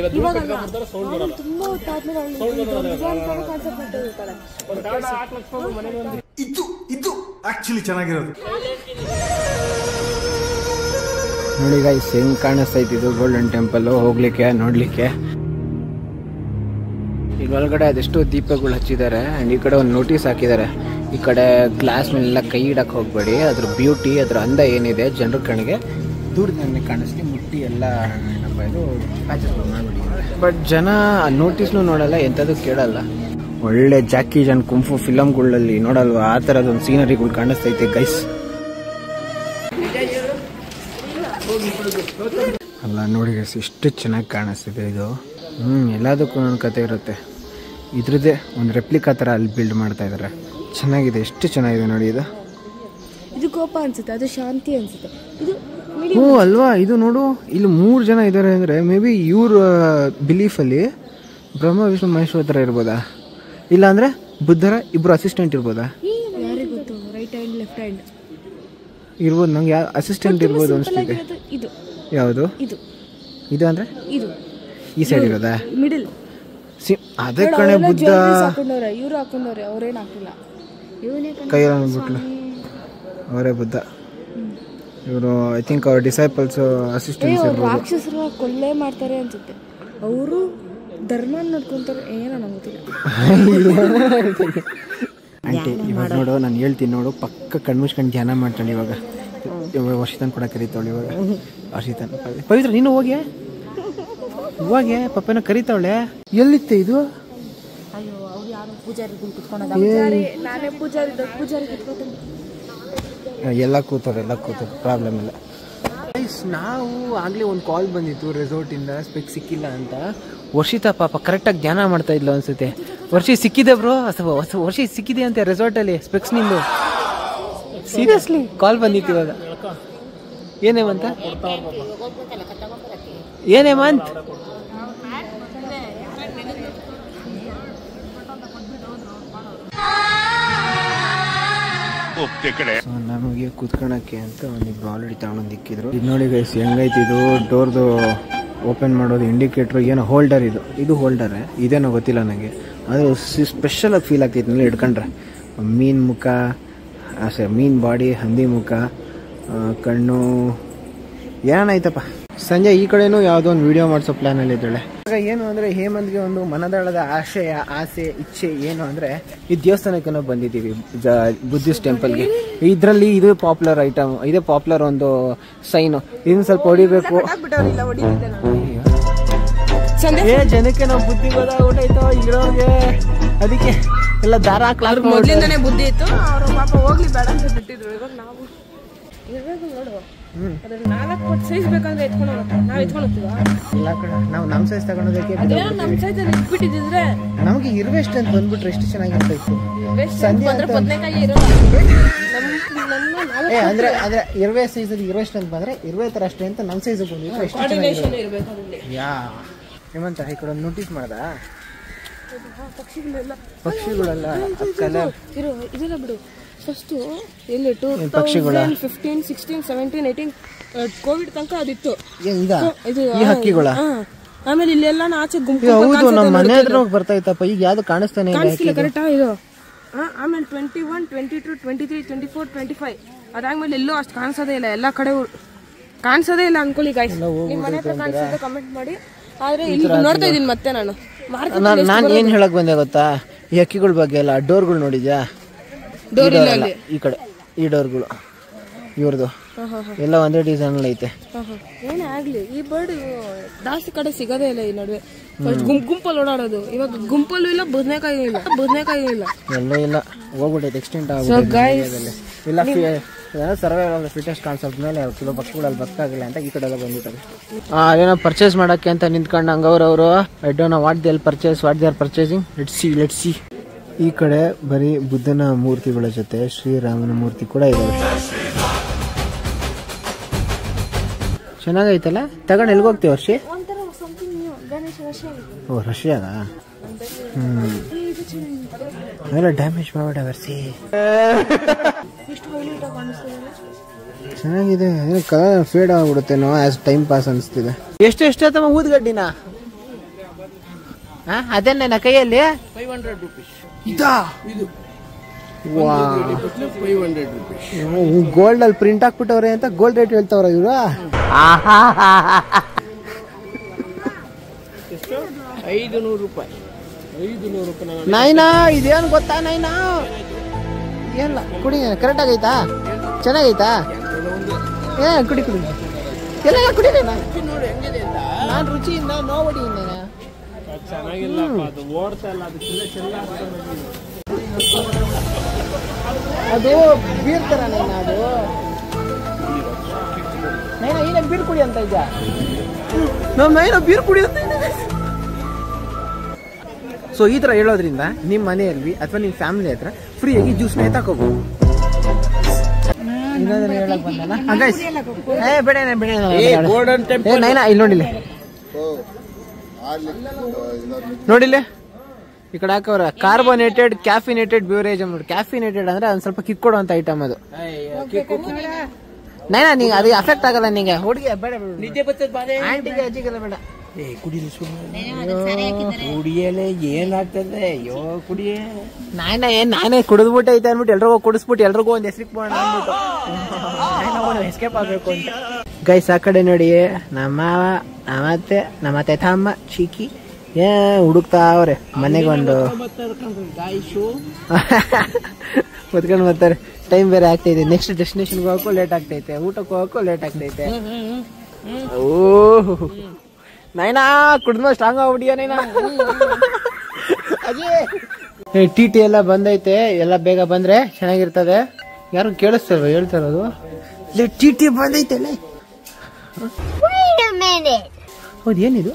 ಇದು ಆಕ್ಚುಲಿ ಚೆನ್ನಾಗಿರೋದು ನೋಡಿ ಗೈಸ್ ಹೆಂಗ್ ಕಾಣಿಸ್ತೈತಿ ಇದು ಗೋಲ್ಡನ್ ಟೆಂಪಲ್ ಹೋಗ್ಲಿಕ್ಕೆ ನೋಡ್ಲಿಕ್ಕೆ. ಈಗ ಒಳಗಡೆ ಅದೆಷ್ಟೋ ದೀಪಗಳು ಹಚ್ಚಿದ್ದಾರೆ. ಅಂಡ್ ಈ ಕಡೆ ಒಂದು ನೋಟಿಸ್ ಹಾಕಿದ್ದಾರೆ, ಈ ಕಡೆ ಗ್ಲಾಸ್ ಮೇಲೆಲ್ಲ ಕೈ ಇಡಕ್ಕೆ ಹೋಗ್ಬೇಡಿ, ಅದ್ರ ಬ್ಯೂಟಿ ಅದ್ರ ಅಂದ ಏನಿದೆ ಜನರ ಕಣ್ಣಿಗೆ ದೂರದಲ್ಲಿ ಕಾಣಿಸ್ಲಿ, ಮುಟ್ಟಿ ಎಲ್ಲ ಏನಪ್ಪ ಇದು ಪ್ಯಾಚಸ್ ಮಾಡ್ಬಿಡಿ. ಬಟ್ ಜನ ಆ ನೋಟಿಸ್ನು ನೋಡಲ್ಲ, ಎಂಥದ್ದು ಕೇಳಲ್ಲ. ಒಳ್ಳೆ ಜಾಕಿ ಜನ್ ಕುಂಫು ಫಿಲಮ್ಗಳಲ್ಲಿ ನೋಡಲ್ವಾ ಆ ಥರದೊಂದು ಸೀನರಿಗಳು ಕಾಣಿಸ್ತೈತೆ ಗೈಸ್. ಅಲ್ಲ ನೋಡಿ ಗೈಸ್ ಎಷ್ಟು ಚೆನ್ನಾಗಿ ಕಾಣಿಸ್ತಿದೆ ಇದು. ಎಲ್ಲದಕ್ಕೂ ಒಂದು ಕತೆ ಇರುತ್ತೆ. ಇದ್ರದ್ದೇ ಒಂದು ರೆಪ್ಲಿಕಾ ಥರ ಅಲ್ಲಿ ಬಿಲ್ಡ್ ಮಾಡ್ತಾ ಇದ್ದಾರೆ. ಚೆನ್ನಾಗಿದೆ, ಎಷ್ಟು ಚೆನ್ನಾಗಿದೆ ನೋಡಿ ಇದು. ಇದು ಕೋಪ ಅನ್ಸುತ್ತೆ, ಅದು ಶಾಂತಿ ಅನ್ಸುತ್ತೆ. ಇದು ಹ್ಞೂ ಅಲ್ವಾ, ಇದು ನೋಡು ಇಲ್ಲಿ 3 ಜನ ಇದ್ದಾರೆ ಅಂದರೆ ಮೇ ಬಿ ಇವ್ರ ಬಿಲೀಫಲ್ಲಿ ಬ್ರಹ್ಮ ವಿಷ್ಣು ಮಹೇಶ್ವರ ಥರ ಇರ್ಬೋದಾ, ಇಲ್ಲಾಂದರೆ ಬುದ್ಧರ 2 ಅಸಿಸ್ಟೆಂಟ್ ಇರ್ಬೋದಾ? ಯಾರಿಗೆ ಗೊತ್ತು. ಲೆಫ್ಟ್ ಹ್ಯಾಂಡ್ ಇರ್ಬೋದು. ನಂಗೆ ಯಾವ ಅಸಿಸ್ಟೆಂಟ್ ಇರ್ಬೋದು ಅನಿಸ್ತಿದೆ. ಇದು ಯಾವುದು ಇದು ಇದು ಅಂದರೆ ಇದು ಈ ಸೈಡ್ ಇರೋದಾ? ಮಿಡಲ್ ಅದೇ ಕಣೆ ಬುದ್ಧ ಹಾಕೊಂಡವ್ರೆ, ಇವ್ರು ಹಾಕೊಂಡವ್ರೆ, ಅವ್ರೇನು ಹಾಕಿಲ್ಲ. ಕೈಯಲ್ಲಿ ಅಂದ್ಬಿಟ್ಲು ಅವರೇ ಬುದ್ಧ. ಇವರು ಐ ಥಿಂಕ್ ಅವ್ರ ಡಿಸೈಪಲ್ಸ್ ಅಸಿಸ್ಟೆಂಟ್ಸ್ ಇರ್ಬೋದು. ರಾಕ್ಷಸರು ಕೊಲ್ಲೆ ಮಾಡ್ತಾರೆ ಅನ್ಸುತ್ತೆ. ಅವರು ಧರ್ಮ ನೋಡ್ಕೊಂತಾರೆ, ಏನೋ ನಂಗೆ ಗೊತ್ತಿಲ್ಲ. ಆಂಟಿ ಇವಾಗ ನೋಡು, ನಾನು ಹೇಳ್ತೀನಿ ನೋಡು, ಪಕ್ಕ ಕಣ್ಮುಚ್ಕೊಂಡು ಧ್ಯಾನ ಮಾಡ್ತಾಳೆ ಇವಾಗ. ವರ್ಷಿತನ್ ಕೂಡ ಕರೀತಾವಳು ಇವಾಗ. ವರ್ಷಿತನ್ ಪವಿತ್ರ ನೀನು ಹೋಗಿ ಹೋಗಿ ಪಪ್ಪನ ಕರೀತಾವಳೆ. ಎಲ್ಲಿತ್ತೆ ಇದು? ಅಯ್ಯೋ ಅವ್ರು ಯಾರು ಪೂಜಾರಿ ಕುತ್ಕೊಂಡ ನಾನೇ ಪೂಜಾರಿ ಕುತ್ಕೊತೀನಿ. ಎಲ್ಲ ಕೂತವ್ರೆ ಪ್ರಾಬ್ಲಮ್ ಇಲ್ಲ. ನಾವು ಆಗಲೇ ಒಂದು ಕಾಲ್ ಬಂದಿತ್ತು ರೆಸಾರ್ಟಿಂದ, ಸ್ಪೆಕ್ ಸಿಕ್ಕಿಲ್ಲ ಅಂತ. ವರ್ಷಿತ ಪಾಪ ಕರೆಕ್ಟಾಗಿ ಧ್ಯಾನ ಮಾಡ್ತಾ ಇದ್ಲು ಅನ್ಸುತ್ತೆ. ವರ್ಷಿ ಸಿಕ್ಕಿದೆ ಬ್ರೋ, ವರ್ಷಿ ಸಿಕ್ಕಿದೆ ಅಂತೆ ರೆಸಾರ್ಟಲ್ಲಿ ಸ್ಪೆಕ್ಸ್ನಿಂದು. ಸೀರಿಯಸ್ಲಿ ಕಾಲ್ ಬಂದಿತ್ತು ಇವಾಗ. ಏನೇಮಂತ ಏನೇಮಂತ ನಮಗೆ ಕೂತ್ಕೊಳಕ್ಕೆ ಅಂತ ಒಂದಿಬ್ರು ಆಲ್ರೆಡಿ ತಗೊಂಡು ಇಕ್ಕಿದ್ರು. ಇದು ನೋಡಿ ಗೈಸ್ ಹೆಂಗೈತಿ ಇದು. ಡೋರ್ದು ಓಪನ್ ಮಾಡೋದು ಇಂಡಿಕೇಟ್ರು ಏನೋ ಹೋಲ್ಡರ್ ಇದು ಹೋಲ್ಡರ್ ಇದೇನೋ ಗೊತ್ತಿಲ್ಲ ನನಗೆ. ಅದು ಸ್ಪೆಷಲಾಗಿ ಫೀಲ್ ಆಗ್ತೈತೆನಲ್ಲಿ ಹಿಡ್ಕೊಂಡ್ರೆ. ಮೀನ್ ಮುಖ, ಮೀನ್ ಬಾಡಿ, ಹಂದಿ ಮುಖ, ಕಣ್ಣು ಏನಾಯ್ತಪ್ಪ. ಸಂಜೆ ಈ ಕಡೆನೂ ಯಾವುದೋ ಒಂದು ವಿಡಿಯೋ ಮಾಡಿಸೋ ಪ್ಲ್ಯಾನಲ್ಲಿ ಇದ್ದಾಳೆ. ಆಗ ಏನು ಅಂದರೆ ಹೇಮಂತ್ಗೆ ಒಂದು ಮನದಾಳದ ಆಸೆ ಇಚ್ಛೆ ಏನು ಅಂದರೆ ಈ ದೇವಸ್ಥಾನಕ್ಕೆ ನಾವು ಬಂದಿದ್ದೀವಿ, ಬುದ್ಧಿಸ್ಟ್ ಟೆಂಪಲ್ಗೆ. ಇದರಲ್ಲಿ ಇದು ಪಾಪ್ಯುಲರ್ ಐಟಮ್, ಇದೇ ಪಾಪ್ಯುಲರ್ ಒಂದು ಸೈನು. ಇದನ್ನ ಸ್ವಲ್ಪ ಹೊಡಿಬೇಕು. ಜನಕ್ಕೆ ನಾವು ಬುದ್ಧಿ ಗೊತ್ತಾಗ್ಬಿಟ್ಟಾಯ್ತು ಇರೋರಿಗೆ, ಅದಕ್ಕೆ ಎಲ್ಲ ದಾರ ಹಾಕ್ಲಾಕ್ ಮೊದಲಿಂದನೇ ಬುದ್ಧಿ ಇತ್ತು. ಅವರು ಪಾಪ ಹೋಗ್ಲಿ ಬೇಡ ಅಂತ ಬಿಟ್ಟಿದ್ರು. ಇವಾಗ ನಾವು ನೋಡು, ಅದ್ರಲ್ಲಿ 4 ಪಟ್ಟು ಸೈಜ್ ಬೇಕಂದ್ರೆ ಎತ್ಕೊಂಡು ಹೋಗುತ್ತೆ. ನಾವು ಎತ್ಕೊಂಡು ಹೋಗ್ತೀವಾ? ಎಲ್ಲ ಕಡೆ ನಾವು ನಮ್ಮ ಸೈಜ್ ತಗೊಂಡೋದಕ್ಕೆ ನಮ್ಮ ಸೈಜ್ ಇಟ್ಬಿಟ್ಟಿದ್ರೆ ನಮಗೆ ಇರುವೆಷ್ಟು ಅಂತ ಬಂದ್ಬಿಟ್ರೆ ಎಷ್ಟು ಚೆನ್ನಾಗಿರ್ತಾಯಿತ್ತು. ಬದನೆಕಾಯಿ ಇರೋಲ್ಲ. ಅಂದ್ರೆ ಇರುವೆ ಸೈಜಲ್ಲಿ ಇರುವೆಷ್ಟು ಅಂತ ಬಂದ್ರೆ ಇರುವೆ ತರ ಅಷ್ಟೇ ಅಂತ ನಮ್ಮ ಸೈಜ್ ಬಂದಿದ್ರೆ ಎಷ್ಟು ಚೆನ್ನಾಗಿರುತ್ತೆ. ಯಾ ಹೇಮಂತ ಈ ಕಡೆ ಒಂದು ನೋಟಿಸ್ ಮಾಡ್ದ? ಪಕ್ಷಿಗಳೆಲ್ಲ ಕಲರ್ ಇದೆಲ್ಲ ಬಿಡು. ಫಸ್ಟು ಎಲ್ಲಿ 2015, 16, 17, 18 ಕೋವಿಡ್ ತನಕ ಅದಿತ್ತು ಇದು ಈ ಹಕ್ಕಿಗಳ. ಆಮೇಲೆ ಇಲ್ಲೆಲ್ಲ ಆಚೆ ಗುಂಪು ನಮ್ಮ ಮನೆ ಹತ್ರ ಬರ್ತಾ ಇತ್ತಪ್ಪ. ಈಗ ಯಾವ್ದು ಕಾಣಿಸ್ತಾನೆ ಕಾಣಿಸ್ತಿಲ್ಲ ಕರೆಕ್ಟಾ ಇದು. ಆಮೇಲೆ 21, 22, 23, 24, 25 ಅದಾದ್ಮೇಲೆ ಎಲ್ಲೂ ಅಷ್ಟು ಕಾಣಿಸೋದೇ ಇಲ್ಲ. ಎಲ್ಲ ಕಡೆ ಕಾಣಿಸೋದೇ ಇಲ್ಲ ಅನ್ಕೊಳ್ಳಿ ಗಾಯ್ಸ್. ನಿಮ್ಮ ಮನೆ ಹತ್ರ ಕಾಣಿಸೋದೇ ಕಮೆಂಟ್ ಮಾಡಿ. ಆದ್ರೆ ಇಲ್ಲಿ ನೋಡ್ತಾ ಇದೀನಿ ಮತ್ತೆ ನಾನು ಏನ್ ಹೇಳಕ್ ಬಂದೆ ಗೊತ್ತಾ, ಈ ಹಕ್ಕಿಗಳ ಬಗ್ಗೆ ಎಲ್ಲ. ಡೋರ್ಗಳು ನೋಡಿದ್ಯಾ? ಡೋರ್ ಇಲ್ಲ ಈ ಕಡೆ ಈ ಡೋರ್ಗಳು ಇವ್ರದ್ದು ಎಲ್ಲ ಒಂದೇ ಡಿಸೈನ್ ಅಲ್ಲಿ ಐತೆ. ಏನೇ ಆಗ್ಲಿ ಈ ಬರ್ಡ್ ಜಾಸ್ತಿ ಕಡೆ ಸಿಗೋದೇ ಇಲ್ಲ ಈ ನಡುವೆ. ಫಸ್ಟ್ ಗುಂಪಲ್ಲಿ ಓಡಾಡೋದು, ಇವಾಗ ಗುಂಪಲ್ಲೂ ಇಲ್ಲ, ಬದನೆಕಾಯಿ ಇಲ್ಲ, ಎಲ್ಲ ಇಲ್ಲ, ಹೋಗ್ಬಿಟ್ಟೈತೆ, ಎಕ್ಸ್ಟೆಂಟ್ ಆಗ್ಬಿಟ್ಟೈತೆ. ಇಲ್ಲ ಸರ್ವೈವಲ್ ಫಿಟೆಸ್ಟ್ ಕಾನ್ಸೆಪ್ಟ್ ಮೇಲೆ ಕೆಲವು ಪಕ್ಷಿಗಳಲ್ಲಿ ಬದುಕಾಗಿಲ್ಲ ಅಂತ ಈ ಕಡೆ ಎಲ್ಲ ಬಂದ್ಬಿಟ್ಟದೆ. ಏನೋ ಪರ್ಚೇಸ್ ಮಾಡೋಕ್ಕೆ ಅಂತ ನಿಂತ್ಕೊಂಡು ಹಂಗವ್ರವರು. I don't know what they are purchasing. Let's see. ಈ ಕಡೆ ಬರೀ ಬುದ್ಧನ ಮೂರ್ತಿಗಳ ಜೊತೆ ಶ್ರೀರಾಮನ ಮೂರ್ತಿ ಕೂಡ ಇದಾವೆ. ಚೆನ್ನಾಗೈತಲ್ಲ. ತಗೊಂಡು ಎಲ್ಗೋಗ್ತೀವಿ ವರ್ಷಿ? ಓ ರಷ್ಯಾಗ. ಎಲ್ಲ ಡ್ಯಾಮೇಜ್ ಮಾಡ್ಬಿಟ್ಟ ವರ್ಷಿ. ಚೆನ್ನಾಗಿದೆ. ಕಲರ್ ಫೇಡ್ ಆಗ್ಬಿಡುತ್ತೇನೋ ಆಸ್ ಟೈಮ್ ಪಾಸ್ ಅನಿಸ್ತಿದೆ. ಎಷ್ಟು ಊದ್ಗಡ್ಡಿನ ಅದೇನ ಕೈಯಲ್ಲಿ 500 rupees. ಗೋಲ್ಡ್ ಅಲ್ಲಿ ಪ್ರಿಂಟ್ ಹಾಕ್ಬಿಟ್ಟವ್ರೆ ಅಂತ ಗೋಲ್ಡ್ ರೇಟ್ ಹೇಳ್ತಾವ್ರ ಇವ್ರು. 500 ರೂಪಾಯಿ. 500 ರೂಪಾಯಿ. ನೈನಾ ಇದೇನು ಗೊತ್ತಾ ನೈನಾ? ಏನಿಲ್ಲ ಕುಡಿ. ಕರೆಕ್ಟ್ ಆಗೈತಾ? ಚೆನ್ನಾಗೈತಾ? ಕುಡಿ ಎಲ್ಲ ಕುಡಿ. ನಾನು ರುಚಿಯಿಂದ ನೋಡಿಯಿಂದ ಚೆನ್ನಾಗಿಲ್ಲ ಅದು ಓಡ್ತಾ ಇಲ್ಲ. ಅದು ಬೀರ್ ತರ ನೈನಾ. ಅದು ನೈನಾ ಏನೇ ಬೀರ್ ಕುಡಿ ಅಂತ ಇದ್ಯಾ? ನೈನಾ ಬೀರ್ ಕುಡಿ ಅಂತ. ಸೊ ಈ ತರ ಹೇಳೋದ್ರಿಂದ ನಿಮ್ಮ ಮನೆಯಲ್ಲಿ ಅಥವಾ ನಿಮ್ಮ ಫ್ಯಾಮಿಲಿ ಹತ್ರ ಫ್ರೀಯಾಗಿ ಜ್ಯೂಸ್ನ ತಗೋಬಹುದು. ನೈನಾ ಇಲ್ಲಿ ನೋಡಿಲ್ಲ ಈ ಕಡೆ ಹಾಕವ್ರ ಕಾರ್ಬೋನೇಟೆಡ್ ಕ್ಯಾಫಿನೇಟೆಡ್ ಬ್ಯೂರೇಜ್ ಅಂದ್ಬಿಟ್ಟು. ಕ್ಯಾಫಿನೇಟೆಡ್ ಅಂದ್ರೆ ಒಂದ್ ಸ್ವಲ್ಪ ಕಿಕ್ ಕೊಡುವಂತ ಐಟಮ್ ಅದು. ನೈನಾ ನಿಂಗೆ ಅದು ಅಫೆಕ್ಟ್ ಆಗಲ್ಲ ನಿಂಗೆ. ಹುಡುಗಿ ಬೇಡ ನಿದ್ದೆ ಬರ್ತದೆ ಆಂಟಿಗೆ ಅಜ್ಜಿಗೆಲ್ಲ ಬೇಡ. ಕುಡಿಯಲೆ ಏನಾಗ್ತದೆ? ಅಯ್ಯೋ ಕುಡಿಯೇ ನಾನೇ ಕುಡಿದ್ಬಿಟ್ಟೆ ಐತೆ ಅನ್ಬಿಟ್ಟು ಎಲ್ರಿಗೂ ಕುಡಿಸ್ಬಿಟ್ಟು ಎಲ್ರಿಗೂ ಒಂದ್ ಹೆಸರಿಗೆ போಣ ಅಂದ್ಬಿಟ್ಟು ಎಸ್ಕೇಪ್ ಆಗ್ಬೇಕು ಅಂತ. ಗೈಸ್ ಆ ಕಡೆ ನೋಡಿ ನಮ್ಮ ಅತ್ತೆ ತಮ್ಮ ಚಿಕ್ಕಿ ಹುಡುಕ್ತಾವ್ರೆ ಮನೆಗೊಂದು ಕುತ್ಕೊಂಡು ಬರ್ತಾರೆ. ಟೈಮ್ ಬೇರೆ ಆಗ್ತೈತೆ. ನೆಕ್ಸ್ಟ್ ಡೆಸ್ಟಿನೇಷನ್ಗೆ ಹೋಗಕ್ಕೂ ಲೇಟ್ ಆಗ್ತೈತೆ, ಊಟಕ್ಕೆ ಹೋಗಕ್ಕೂ ಲೇಟ್ ಆಗ್ತೈತೆ. ಓಹ್ ನೈನಾ ಕುಡಿದ್ಮ ಸ್ಟ್ರಾಂಗ್ ಆಗ್ಬಿಡಿಯ ನೈನಾ. ಟಿ ಎಲ್ಲ ಬಂದೈತೆ, ಎಲ್ಲ ಬೇಗ ಬಂದ್ರೆ ಚೆನ್ನಾಗಿರ್ತದೆ. ಯಾರು ಕೇಳಿಸ್ತಲ್ವ ಹೇಳ್ತಾ ಇರೋದು? ಟಿ ಬಂದೈತೆ. ಹೌದು ಏನಿದು?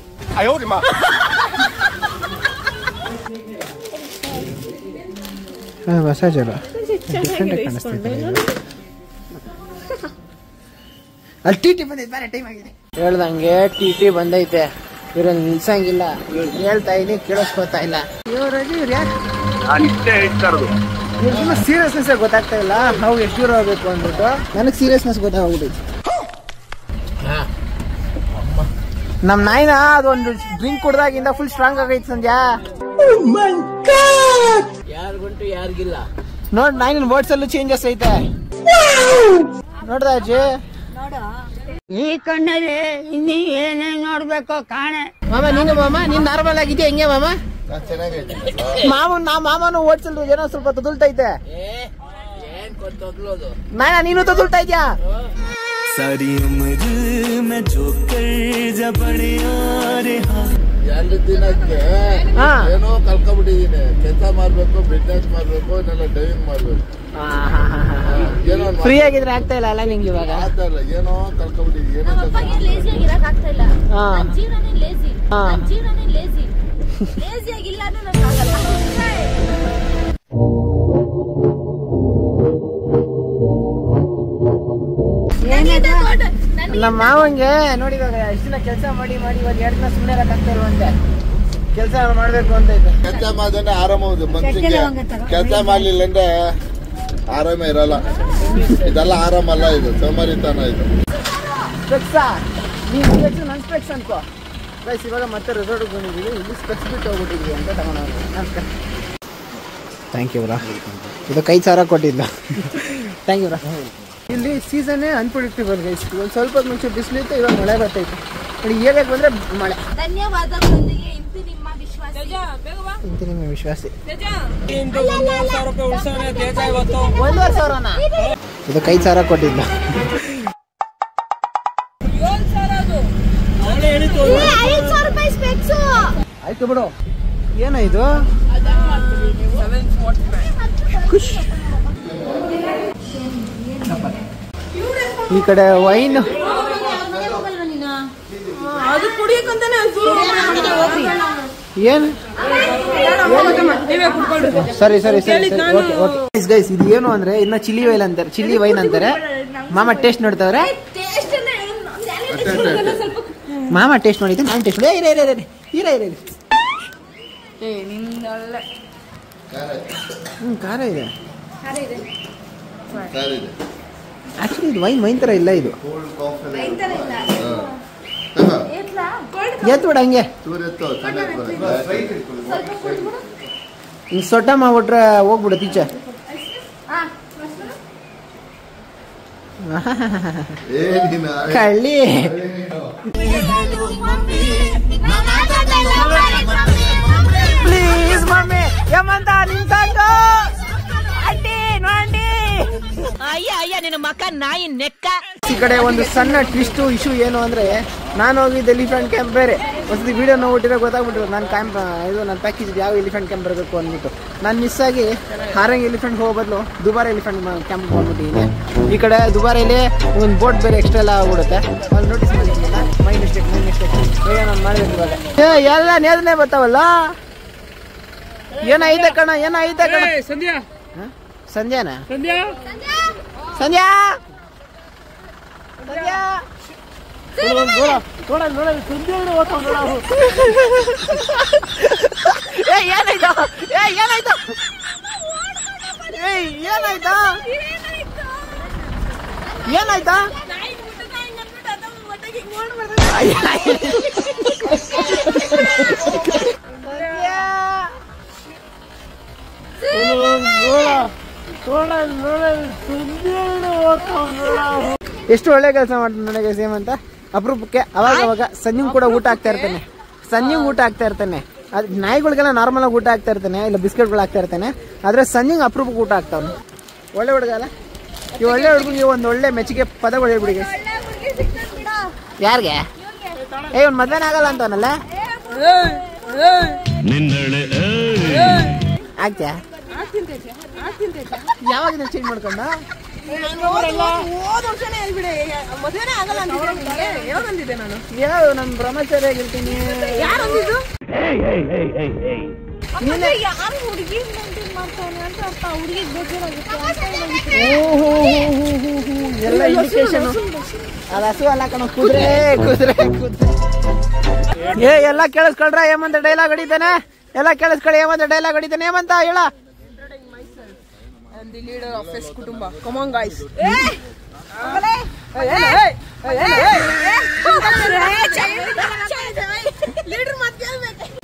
ಮಸಾಜ್ ಅಲ್ಲ, ಡಿಫ್ರೆಂಟ್ ಆಗಿ ಕಾಣಿಸ್ತೈತೆ. ಅಲ್ಲಿ ಟಿ ಬಂದೈತೆ, ಬೇರೆ ಟೈಮ್ ಆಗಿದೆ. ಹೇಳ್ದಂಗೆ ಟಿ ಬಂದೈತೆ. ಇವ್ರಲ್ಲಿ ನಿಲ್ಸಂಗಿಲ್ಲ. ಹೇಳ್ತಾ ಇದೀನಿ, ಕೇಳಿಸ್ಕೊತಾ ಇಲ್ಲ. ಇವ್ರು ಸೀರಿಯಸ್ನೆಸ್ ಗೊತ್ತಾಗ್ತಾ ಇಲ್ಲ. ನಾವು ಎಷ್ಟು ದೂರ ಹೋಗ್ಬೇಕು ಅಂದ್ಬಿಟ್ಟು ನನಗೆ ಸೀರಿಯಸ್ನೆಸ್ ಗೊತ್ತಾಗ್ಬಿಟ್ಟೈತಿ. ನಮ್ ನಾಯಿನ ಅದೊಂದು ಡ್ರಿಂಕ್ ಕುಡ್ದಾಗಿಂದ ಫುಲ್ ಸ್ಟ್ರಾಂಗ್ ಆಗೈತಿ ಸಂಧ್ಯಾ. ಯಾರಿಗುಂಟು ಯಾರಿಗಿಲ್ಲ. ನೋಡ್ ನಾಯಿನ ವರ್ಡ್ಸ್ ಅಲ್ಲೂ ಚೇಂಜಸ್ ಐತೆ. ನೋಡ್ದ ಅಜ್ಜಿ? ಈ ಕಣ್ಣಲ್ಲಿ ಇನ್ನೀ ಏನೇನ್ ನೋಡ್ಬೇಕು ಕಾಣೆ. ಮಾಮ ನೀನ್ ನಾರ್ಮಲ್ ಆಗಿದ್ಯಾ? ಹೆಂಗೆ ಮಾಮ? ಮಾಮನು ಓಡ್ಸಲ್ ಏನೋ ಸ್ವಲ್ಪ ತೊದಲ್ತೈತೆ. ನಾಯನ ನೀನು ತೊದಲ್ತಾ ಇದ್ಯಾ? सारी उम्र में जो कर्ज बड़े रे ಎರಡು ದಿನಕ್ಕೆ ಏನೋ ಕಲ್ಕೊಂಡ್ಬಿಟ್ಟಿದೀನಿ. ಕೆಲಸ ಮಾಡ್ಬೇಕು, ಬಿಸ್ನೆಸ್ ಮಾಡ್ಬೇಕು, ಇನ್ನೆಲ್ಲ ಡ್ರೈವಿಂಗ್ ಮಾಡ್ಬೇಕು. ಏನೋ ಫ್ರೀ ಆಗಿದ್ರೆ ಆಗ್ತಾ ಇಲ್ಲ ಅಲ್ಲ ನಿಂಗೆ ಇವಾಗ? ಆಗ್ತಾ ಇಲ್ಲ, ಏನೋ ಕಲ್ಕೊಂಡ್ಬಿಟ್ಟಿದೀನಿ. ಏನೋ ನಮ್ಮ ಮಾವಂಗೆ ನೋಡಿ ಇವಾಗ ಎಷ್ಟು ದಿನ ಕೆಲಸ ಮಾಡಿ ಇವಾಗ 2 ದಿನ ಸುಮ್ಮನೆ ಆಗ್ತಾ ಇಲ್ವಂತೆ. ಕೆಲಸ ಮಾಡ್ಬೇಕು ಅಂತ ಐತೆ. ಕೆಲಸ ಮಾಡಿದ್ರೆ ಆರಾಮ ಹೌದು ಮನ್ಸಿಗೆ. ಕೆಲಸ ಮಾಡ್ಲಿಲ್ಲ ಅಂದ್ರೆ ಆರಾಮ ಇರಲ್ಲ. ಇದೆಲ್ಲ ಆರಾಮಲ್ಲ, ಇದು ಸೋಮಾರಿತನ. ಇದು ನನ್ ಸ್ಪೆಕ್ಸ್ ಅನ್ಕೋ ಗೈಸ್. ಇವಾಗ ಮತ್ತೆ ರೆಸಾರ್ಟ್ಗೆ ಬಂದಿದ್ದೀವಿ. ಇಲ್ಲಿ ಸ್ಪೆಕ್ಸ್ ಬಿಟ್ಟು ಹೋಗ್ಬಿಟ್ಟಿದ್ವಿ ಅಂತ ತಗೊಂಡು. ನಮಸ್ಕಾರ. ಥ್ಯಾಂಕ್ ಯು ಬ್ರಾ. ಇದು 5,000 ಕೊಟ್ಟಿದ್ದ. ಥ್ಯಾಂಕ್ ಯು ಬ್ರಾ. ಇಲ್ಲಿ ಸೀಸನ್ನೇ ಅನ್ಪ್ರಿಡಿಕ್ಟಬಲ್ ಗೈಸ್. ಒಂದು ಸ್ವಲ್ಪ ಮುಂಚೆ ಬಿಸಿಲಿತ್ತು, ಇವಾಗ ಮಳೆ ಬರ್ತೈತೆ. ಹೇಳಕ್ ಬಂದ್ರೆ ಮಳೆ. ಧನ್ಯವಾದಗಳೊಂದಿಗೆ ಇಂತಿ ನಿಮ್ಮ ವಿಶ್ವಾಸಿ. 1,000 ಇದು 5,000 ಕೊಟ್ಟಿದ್ದ. ಆಯ್ತು ಬಿಡು. ಏನೋ ಇದು ಖುಷ್. ಈ ಕಡೆ ವೈನ್ ಅದು ಕುಡಿಯಕ್ಕಂತಾನೆ ಏನು? ಸರಿ ಗೈಸ್, ಇದು ಏನು ಅಂದ್ರೆ ಇನ್ನ ಚಿಲ್ಲಿ ವೈನ್ ಅಂತಾರೆ. ಚಿಲ್ಲಿ ವೈನ್ ಅಂತಾರೆ. ಮಾಮ ಟೇಸ್ಟ್ ನೋಡ್ತಾವ್ರೆ. ಮಾಮ ಟೇಸ್ಟ್ ನೋಡಿದ್ದೆ, ನಾನು ಟೇಸ್ಟ್ ನೋಡಿ. ಖಾರ ಇದೆ. ಆಕ್ಚುಲಿ ಇದು ವೈನ್ ತರ ಇಲ್ಲ. ಇದು ಎತ್ ಬಿಡ ಹಂಗೆ. ಹಿಂಗ್ ಸೊಟ್ಟ ಮಾಡ್ಬಿಟ್ರೆ ಹೋಗ್ಬಿಡು ಈಚೆ. ಕಳ್ಳಿ. ಪ್ಲೀಸ್ ಮಮ್ಮಿ ಯಮಂತ ನಿಂತಾಗ ಅಯ್ಯ ನಿನ್ನ ಮಕ್ಕ ನಾಯಿ ನೆಕ್ಕ. ಈ ಕಡೆ ಒಂದು ಸಣ್ಣ ಟ್ವಿಸ್ಟ್ ಇಶ್ಯೂ ಏನು ಅಂದ್ರೆ, ನಾನು ಹೋಗಿದ್ದು ಎಲಿಫೆಂಟ್ ಕ್ಯಾಂಪ್ ಬೇರೆ. ಒಂದ್ಸತಿ ವಿಡಿಯೋ ನೋಡ್ಬಿಟ್ಟಿರೋ ಗೊತ್ತಾಗ್ಬಿಟ್ಟಿರೋ ನನ್ನ ಕ್ಯಾಂಪ್ ಇದು ನನ್ನ ಪ್ಯಾಕೇಜ್ ಯಾವ ಎಲಿಫೆಂಟ್ ಕ್ಯಾಂಪ್ ಬರಬೇಕು ಅಂದ್ಬಿಟ್ಟು. ನಾನು ಮಿಸ್ ಆಗಿ ಹಾರಂಗ್ ಎಲಿಫೆಂಟ್ ಹೋಗೋ ಬದಲು ದುಬಾರಿ ಎಲಿಫೆಂಟ್ ಕ್ಯಾಂಪ್ ಹೋಗ್ಬಿಟ್ಟಿದ್ದೀನಿ. ಈ ಕಡೆ ದುಬಾರಿಯಲ್ಲಿ ಒಂದು ಬೋಟ್ ಬೇರೆ ಎಕ್ಸ್ಟ್ರಾ ಎಲ್ಲ ಆಗ್ಬಿಡುತ್ತೆ. ಅಲ್ಲಿ ನೋಟಿಸ್ ಮಾಡಿಲ್ಲ. ಮೈ ಮಿಸ್ಟೇಕ್ ಈಗ ನಾನು ಮಾಡಿದೆ. ಇವಾಗ ಎಲ್ಲ ನೇದನೆ ಬರ್ತಾವಲ್ಲ. ಏನೈತೆ ಕಣ ಸಂಧ್ಯಾನ ಸಂಧ್ಯಾ ಏನಾಯ್ತು ಏನಾಯ್ತು ಏನಾಯ್ತಾ ಏನಾಯ್ತಾ ಎಷ್ಟು ಒಳ್ಳೆ ಕೆಲಸ ಮಾಡ್ತಾನೆ ನನಗೆ ಸೇಮ್ ಅಂತ. ಅಪರೂಪಕ್ಕೆ ಅವಾಗ ಅವಾಗ ಸಂಜೆಗೂ ಕೂಡ ಊಟ ಆಗ್ತಾ ಇರ್ತಾನೆ, ಸಂಜೆಗೂ ಊಟ ಆಗ್ತಾ ಇರ್ತಾನೆ. ಅದು ನಾಯಿಗಳಿಗೆಲ್ಲ ನಾರ್ಮಲ್ ಆಗಿ ಊಟ ಆಗ್ತಾ ಇರ್ತಾನೆ, ಇಲ್ಲ ಬಿಸ್ಕೆಟ್ಗಳು ಆಗ್ತಾ ಇರ್ತಾನೆ. ಆದ್ರೆ ಸಂಜೆಗೆ ಅಪರೂಪಕ್ಕೆ ಊಟ ಆಗ್ತಾವನು. ಒಳ್ಳೆ ಹುಡುಗ ಅಲ್ಲ ಈ ಒಳ್ಳೆ ಹುಡುಗಿಗೆ ಒಂದು ಒಳ್ಳೆ ಮೆಚ್ಚುಗೆ ಪದಗಳು ಹೇಳ್ಬಿಡಿ. ಯಾರಿಗೆ ಒಂದು ಮದ್ವೆನೇ ಆಗಲ್ಲ ಅಂತವನಲ್ಲ ಆಗ್ತ್ಯಾ? ಯಾವಾಗ ಚೇಂಜ್ ಮಾಡ್ಕೊಂಡ? ಯಾವ ನಾನು ಬ್ರಹ್ಮಚಾರಿ ಆಗಿರ್ತೀನಿ. ಎಲ್ಲ ಇಂಡಿಕೇಶನ್ ಅದು ಹಸು ಅಲ್ಲ ಕಣ, ಕುದುರೆ ಕುದುರೆ ಕುದುರೆ. ಎಲ್ಲ ಕೇಳಿಸ್ಕೊಳ್ರ ಏಮಂತ ಡೈಲಾಗ್ ಹೊಡಿತಾನೆ, ಎಲ್ಲ ಕೇಳಿಸ್ಕೊಳ್ಳಿ ಏಮಂತ ಡೈಲಾಗ್ ಹೊಡಿತಾನೆ. ಏಮಂತ ಹೇಳ? The leader of his kutumba. Come on, guys.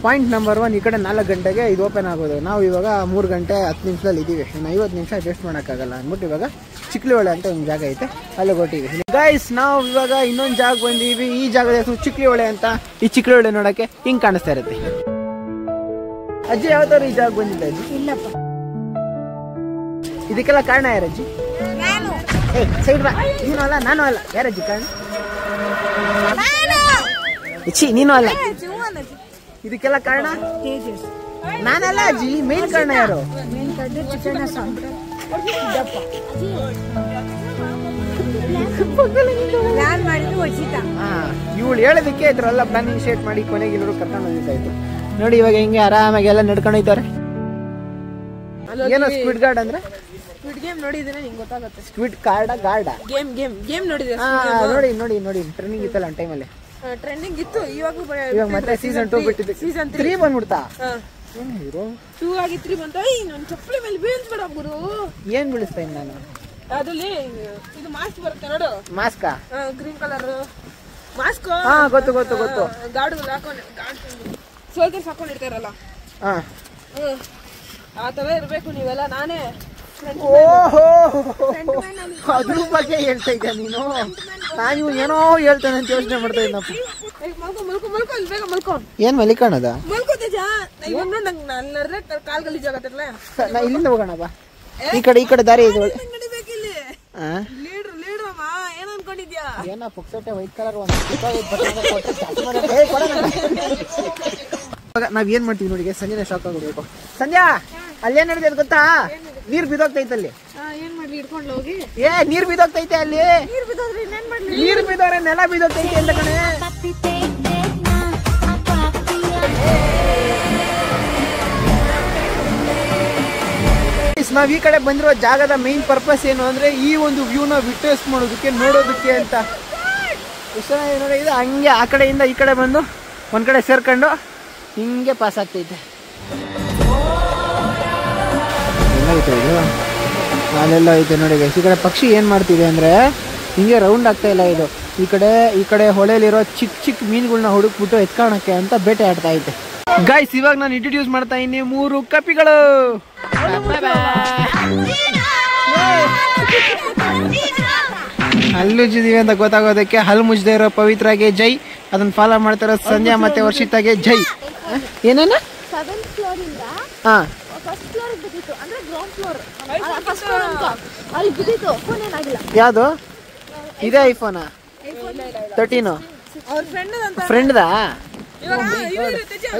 Point number 1, ಈ ಕಡೆ 4 ಗಂಟೆಗೆ ಇದು ಓಪನ್ ಆಗೋದು. ನಾವು ಇವಾಗ 3 ಗಂಟೆ 10 ನಿಮಿಷದಲ್ಲಿ ಇದೀವಿ. ಇನ್ನು 50 ನಿಮಿಷ ವೇಸ್ಟ್ ಮಾಡೋಕ್ಕಾಗಲ್ಲ ಅಂದ್ಬಿಟ್ಟು ಇವಾಗ ಚಿಕ್ಲಿಹೊಳೆ ಅಂತ ಒಂದು ಜಾಗ ಐತೆ, ಅಲ್ಲಿ ಹೊಟ್ಟಿವಿ. ಗೈಸ್ ನಾವು ಇವಾಗ ಇನ್ನೊಂದು ಜಾಗ ಬಂದೀವಿ. ಈ ಜಾಗದ ಹೆಸರು ಚಿಕ್ಲಿಹೊಳೆ ಅಂತ. ಈ ಚಿಕ್ಲಿಹೊಳೆ ನೋಡಕ್ಕೆ ಹಿಂಗ್ ಕಾಣಿಸ್ತಾ ಇರುತ್ತೆ. ಅಜ್ಜಿ ಯಾವತ್ತಾರು ಈ ಜಾಗ ಬಂದಿದ್ದ ಅಜ್ಜಿ? ಇಲ್ಲಪ್ಪ. ಇದಕ್ಕೆಲ್ಲ ಕಾರಣ ಯಾರಜ್ಜಿ? ಸೈಡ್ ಬಾ. ನೀನು ಅಲ್ಲ ನಾನು ಅಲ್ಲ, ಯಾರಜ್ಜಿ ಕಾರಣ? ನೀನು ಅಲ್ಲ. ಇದಕ್ಕೆಲ್ಲ ಕಾರಣ ನಾನಲ್ಲ ಅಜ್ಜಿ. ಮೇನ್ ಕಾರಣ ಯಾರು? ಇವಳು ಹೇಳೋದಕ್ಕೆ ಇದ್ರೆಲ್ಲ ಪ್ಲಾನಿಂಗ್ ಶೇಟ್ ಮಾಡಿ ಕೊನೆಗೆ ಎಲ್ಲರೂ ಕರ್ಕೊಂಡು ಹೋಗಿದ್ದಾಯ್ತು. ನೋಡಿ ಇವಾಗ ಹಿಂಗೆ ಆರಾಮಾಗಿ ಎಲ್ಲ ನಡ್ಕೊಂಡು ಹೋಯ್ತಾರೆ. ಏನೋ ಸ್ಕ್ವಿಡ್ ಗಾರ್ಡ್ ಅಂದ್ರೆ ಸ್ಕ್ವಿಡ್ ಗೇಮ್ ನೋಡಿದ್ರೆ ನಿಂಗೆ ಗೊತ್ತಾಗುತ್ತೆ. Squid guard game game game ನೋಡಿದ್ರೆ ನೋಡಿ ನೋಡಿ ನೋಡಿ ಟ್ರೈನಿಂಗ್ ಇತ್ತಲ್ಲ ಆ ಟೈಮಲ್ಲಿ. ಟ್ರೆಂಡಿಂಗ್ ಇತ್ತು. ಇವಾಗ ಮತ್ತೆ ಸೀಸನ್ 2 ಬಿಟ್ಟಿದೆ. ಸೀಸನ್ 3 ಬಂದ್ಬಿಡ್ತಾ? 2 ಆಗಿ 3 ಬಂತ. ನನ್ನ ಚಪ್ಪಲಿ ಮೇಲೆ ಬೀಳ್ಸ್ಬೇಡ ಗುರು. ಏನ್ ಬೀಳಿಸ್ತಾ ಇದ್ದೀನಿ ನಾನು? ಅದ್ರಲ್ಲಿ ಇದು ಮಾಸ್ಕ್ ಬರುತ್ತೆ ನೋಡು. Mask green colour mask. ಹಾ ಗೊತ್ತು ಗೊತ್ತು ಗೊತ್ತು. ಗಾರ್ಡ್ಗಳು ಹಾಕೊಂಡು ಸೋಲ್ಜರ್ಸ್ ಹಾಕೊಂಡಿರ್ತಾರಲ್ಲ, ಆ ತರ ಇರ್ಬೇಕು ನೀವೆಲ್ಲ. ನಾನೇ ಓಹೋ ಅದ್ರ ಬಗ್ಗೆ ಹೇಳ್ತಾ ಇದ್ದ ನೀನು? ನಾನು ಏನೋ ಹೇಳ್ತಾನೆ ಅಂತ ಯೋಚನೆ ಮಾಡ್ತಾ ಇದ್ದಪ್ಪ. ಏನ್ ಮಲಿಕಣದ? ನಾ ಇಲ್ಲಿಂದ ಹೋಗೋಣ ಬಾ. ಈ ಕಡೆ ದಾರಿ ಇದೆ. ಏನೋ ಪುಕ್ಸಟ್ಟೆ ವೈಟ್ ಕಲರ್ ನಾವ್ ಏನ್ ಮಾಡ್ತೀವಿ ನೋಡಿ, ಸಂಜೆನೆ ಶಾಕ್ ಆಗ್ಬಿಡ್ಬೇಕು. ಸಂಧ್ಯಾ ಅಲ್ಲೇನ್ ನಡೆದ ಗೊತ್ತಾ? ನೀರ್ ಬಿದ್ದೋಗ್ತೈತೆ ಅಲ್ಲಿ. ನೀರ್ ಬಿದ್ದೋಗ್ತೈತೆ ಅಲ್ಲಿ. ನೀರ್ ಬಿದ್ದೋರೆ ನೆಲ ಬಿದ್ದೋಗ್ತೈತೆ ಅಂತ ಕಣೆ. ನಾವ್ ಈ ಕಡೆ ಬಂದಿರೋ ಜಾಗದ ಮೈನ್ ಪರ್ಪಸ್ ಏನು ಅಂದ್ರೆ ಈ ಒಂದು ವ್ಯೂನ ವಿಟ್ನೆಸ್ ಮಾಡೋದಕ್ಕೆ, ನೋಡೋದಕ್ಕೆ ಅಂತ. ನೋಡಿ ಇದು ಹಂಗೆ ಆ ಕಡೆಯಿಂದ ಈ ಕಡೆ ಬಂದು ಒಂದ್ ಕಡೆ ಸೇರ್ಕೊಂಡು ಹಿಂಗೆ ಪಾಸ್ ಆಗ್ತೈತೆ. ಎಲ್ಲೈತೆ ಇದು? ಅಲ್ಲೆಲ್ಲ ಐತೆ ನೋಡಿ ಗೈಸ್. ಈ ಕಡೆ ಪಕ್ಷಿ ಏನ್ ಮಾಡ್ತಿದೆ ಅಂದ್ರೆ ಹಿಂಗೆ ರೌಂಡ್ ಆಗ್ತಾ ಇಲ್ಲ ಇದು. ಈ ಕಡೆ ಹೊಳೆಯಲ್ಲಿರೋ ಚಿಕ್ಕ ಚಿಕ್ಕ ಮೀನುಗಳನ್ನ ಹುಡುಕ್ಬಿಟ್ಟು ಎತ್ಕೊಳಕ್ಕೆ ಅಂತ ಬೇಟೆ ಆಡ್ತಾ ಐತೆ. ಗೈಸ್ ಇವಾಗ ನಾನು ಇಂಟ್ರೊಡ್ಯೂಸ್ ಮಾಡ್ತಾ ಇದ್ದೀನಿ 3 ಕಪಿಗಳು. ಹಲ್ಲುಜ್ಜಿದೀವಿ ಅಂತ ಗೊತ್ತಾಗೋದಕ್ಕೆ ಹಲ್ಲು ಮುಚ್ಚದೆ ಇರೋ ಪವಿತ್ರಾಗೆ ಜೈ, ಅದನ್ನ ಫಾಲೋ ಮಾಡ್ತಾರೋ ಸಂಧ್ಯಾ ಮತ್ತೆ ವರ್ಷಿತಾಗೆ ಜೈ. ಏನೇನ? ಹಾ ಯಾವ್ದು? ಇದೇ ಐಫೋನಾ 13? ಫ್ರೆಂಡ್ದಾ?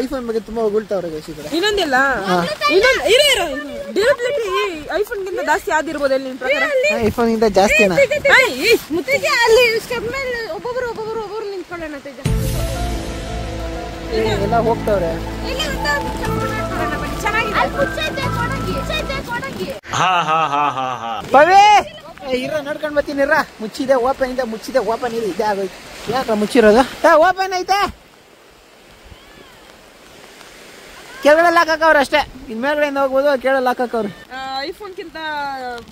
ಐಫೋನ್ ಬಗ್ಗೆ ತುಂಬಾ ಹೊಗಳ್ತಾವ್ರೆ ಗೈಸ್ ಈ ಕಡೆ. ಇನ್ನೊಂದಿಲ್ಲ, ಐಫೋನ್ ಗಿಂತ ಜಾಸ್ತಿ ಯಾವ್ದಿರ್ಬೋದು ನಿನ್ ಪ್ರಕಾರ? ಐಫೋನ್ ಗಿಂತ ಜಾಸ್ತಿನಾ? ಒಬ್ಬೊಬ್ರು ನಿಂತ್ಕೊಳ್ಳೋಣ. ಎಲ್ಲ ಹೋಗ್ತಾವ್ರೆ. ಪವಿ ಇರ ನಡ್ಕೊಂಡ್ ಬರ್ತೀನಿ. ಮುಚ್ಚಿದೆ ಓಪನ್ ಇದೆ, ಮುಚ್ಚಿದೆ ಓಪನ್ ಇದೆ. ಇದೇ ಆಗೋಯ್ತು. ಯಾಕ ಮುಚ್ಚಿರೋದು? ಓಪನ್ ಐತೆ. ಕೆಳಗಡೆ ಲಾಕ್ ಹಾಕವ್ರೆ ಅಷ್ಟೇ. ಇನ್ ಮೇಲ್ಗಡೆಯಿಂದ ಹೋಗ್ಬೋದು, ಕೆಳಗಡೆ ಲಾಕ್ ಹಾಕವ್ರೆ. ಐಫೋನ್ಗಿಂತ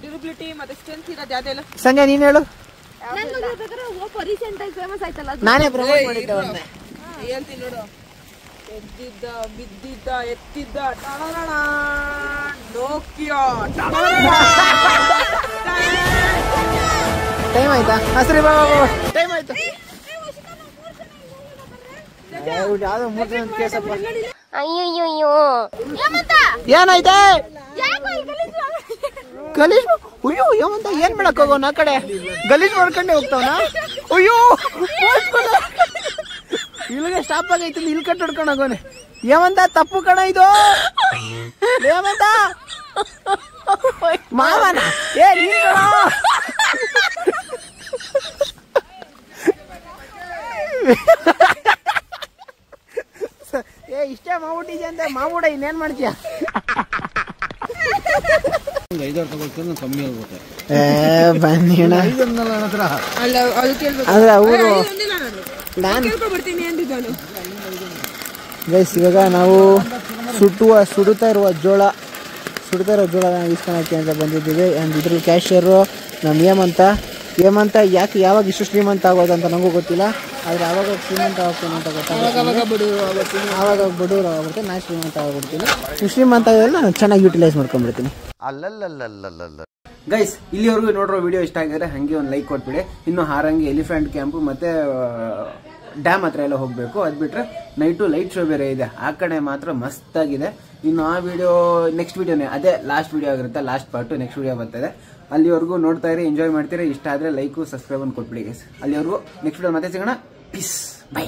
ಡ್ಯೂರಬಿಲಿಟಿ ಮತ್ತೆ ಸ್ಟ್ರೆಂತ್ ಇರೋದು ಯಾವ್ದೆಲ್ಲ? ಸಂಜೆ ನೀನ್ ಹೇಳು. ಓಪೋ ರೀಸೆಂಟ್ ಆಗಿ ಫೇಮಸ್ ಆಯ್ತಲ್ಲ, ನಾನೇ ಪ್ರಮೋಟ್ ಮಾಡಿದ್ದೆ ಒಂದೇ. ಹೇಳ್ತೀನಿ ನೋಡು. ಎದ್ದಿದ್ದ ಬಿದ್ದಿದ್ದ ಎತ್ತಿದ್ದ ನೋಕಿಯೋ. ಟೈಮ್ ಆಯ್ತಾ? ಸರಿ ಬಾ, ಟೈಮ್ ಆಯ್ತು. ಯಾವ್ದೋ 3 ದಿನ ಕೇಸಪ್ಪ. ಅಯ್ಯೋ ಏನಾಯ್ತಾ? ಗಲೀಜ್. ಅಯ್ಯೋ ಹೇಮಂತ ಏನ್ ಮಾಡಕ್ ಹೋಗೋನ ಆ ಕಡೆ? ಗಲೀಜ್ ಮಾಡ್ಕೊಂಡೆ ಹೋಗ್ತಾವನ. ಅಯ್ಯೋ ಇಲ್ಲಿಗೆ ಸ್ಟಾಪ್ ಆಗೈತಿ, ಇಲ್ಲಿ ಕಟ್ ಹೊಡ್ಕೊಂಡು ಹೋಗೋನೆ. ಹೇಮಂತ ತಪ್ಪು ಕಣ ಇದು. ಹೇಮಂತ ಮಾವನ ಏ ನೀನ್ ಕಣ. ಏ ಇಷ್ಟೇ ಮಾಡ್ಬಿಟ್ಟಿದ್ಯ ಅಂತ ಮಾಡ್ಬಿಡ, ಇನ್ನೇನ್ ಮಾಡ್ತೀಯ? 5 ತಗೊಳ್ತಾರೆ, ಕಮ್ಮಿ ಆಗುತ್ತೆ. ಬನ್ನಿ ಅಂದ್ರೆ ಅವರು ಗೈಸ್. ಇವಾಗ ನಾವು ಸುಡುತ್ತಾ ಇರುವ ಜೋಳ ಇಸ್ಕೊಳಕ್ಕೆ ಅಂತ ಬಂದಿದ್ದೀವಿ. ಆ್ಯಂಡ್ ಇದ್ರಲ್ಲಿ ಕ್ಯಾಶಿಯರು ನಮ್ಮ ಹೇಮಂತ ಯಾಕೆ ಯಾವಾಗ ಇಷ್ಟು ಶ್ರೀಮಂತ ಆಗೋದು ಅಂತ ನನಗೂ ಗೊತ್ತಿಲ್ಲ. ಆದರೆ ಆವಾಗ ಶ್ರೀಮಂತ ಆಗ್ತೀನಿ ಅಂತ ಗೊತ್ತಾಗುತ್ತೆ. ಆವಾಗ ಬಡವರು ಆಗುತ್ತೆ, ನಾನು ಶ್ರೀಮಂತ ಆಗ್ಬಿಡ್ತೀನಿ. ಶ್ರೀಮಂತ ಆಗೋದ್ರಲ್ಲಿ ನಾನು ಚೆನ್ನಾಗಿ ಯೂಟಿಲೈಸ್ ಮಾಡ್ಕೊಂಡ್ಬಿಡ್ತೀನಿ. ಗೈಸ್, ಇಲ್ಲಿವರೆಗೂ ನೋಡಿರೋ ವಿಡಿಯೋ ಇಷ್ಟ ಆಗಿದ್ರೆ ಹಾಗೆ ಒಂದು ಲೈಕ್ ಕೊಟ್ಬಿಡಿ. ಇನ್ನು ಹಾರಂಗಿ ಎಲಿಫೆಂಟ್ ಕ್ಯಾಂಪು ಮತ್ತೆ ಡ್ಯಾಮ್ ಹತ್ರ ಎಲ್ಲ ಹೋಗಬೇಕು. ಅದು ಬಿಟ್ಟರೆ ನೈಟು ಲೈಟ್ ಶೋ ಬೇರೆ ಇದೆ, ಆ ಕಡೆ ಮಾತ್ರ ಮಸ್ತಾಗಿದೆ. ಇನ್ನು ಆ ವಿಡಿಯೋ ನೆಕ್ಸ್ಟ್ ವಿಡಿಯೋನೇ, ಅದೇ ಲಾಸ್ಟ್ ವಿಡಿಯೋ ಆಗಿರುತ್ತೆ, ಲಾಸ್ಟ್ ಪಾರ್ಟು ನೆಕ್ಸ್ಟ್ ವಿಡಿಯೋ ಬರ್ತದೆ. ಅಲ್ಲಿವರೆಗೂ ನೋಡ್ತಾ ಇರಿ, ಎಂಜಾಯ್ ಮಾಡ್ತೀರಿ. ಇಷ್ಟ ಆದರೆ ಲೈಕು ಸಬ್ಸ್ಕ್ರೈಬ್ ಅನ್ನು ಕೊಟ್ಬಿಡಿ ಗೈಸ್. ಅಲ್ಲಿವರೆಗೂ ನೆಕ್ಸ್ಟ್ ವಿಡಿಯೋ ಮತ್ತೆ ಸಿಗೋಣ. Peace, by.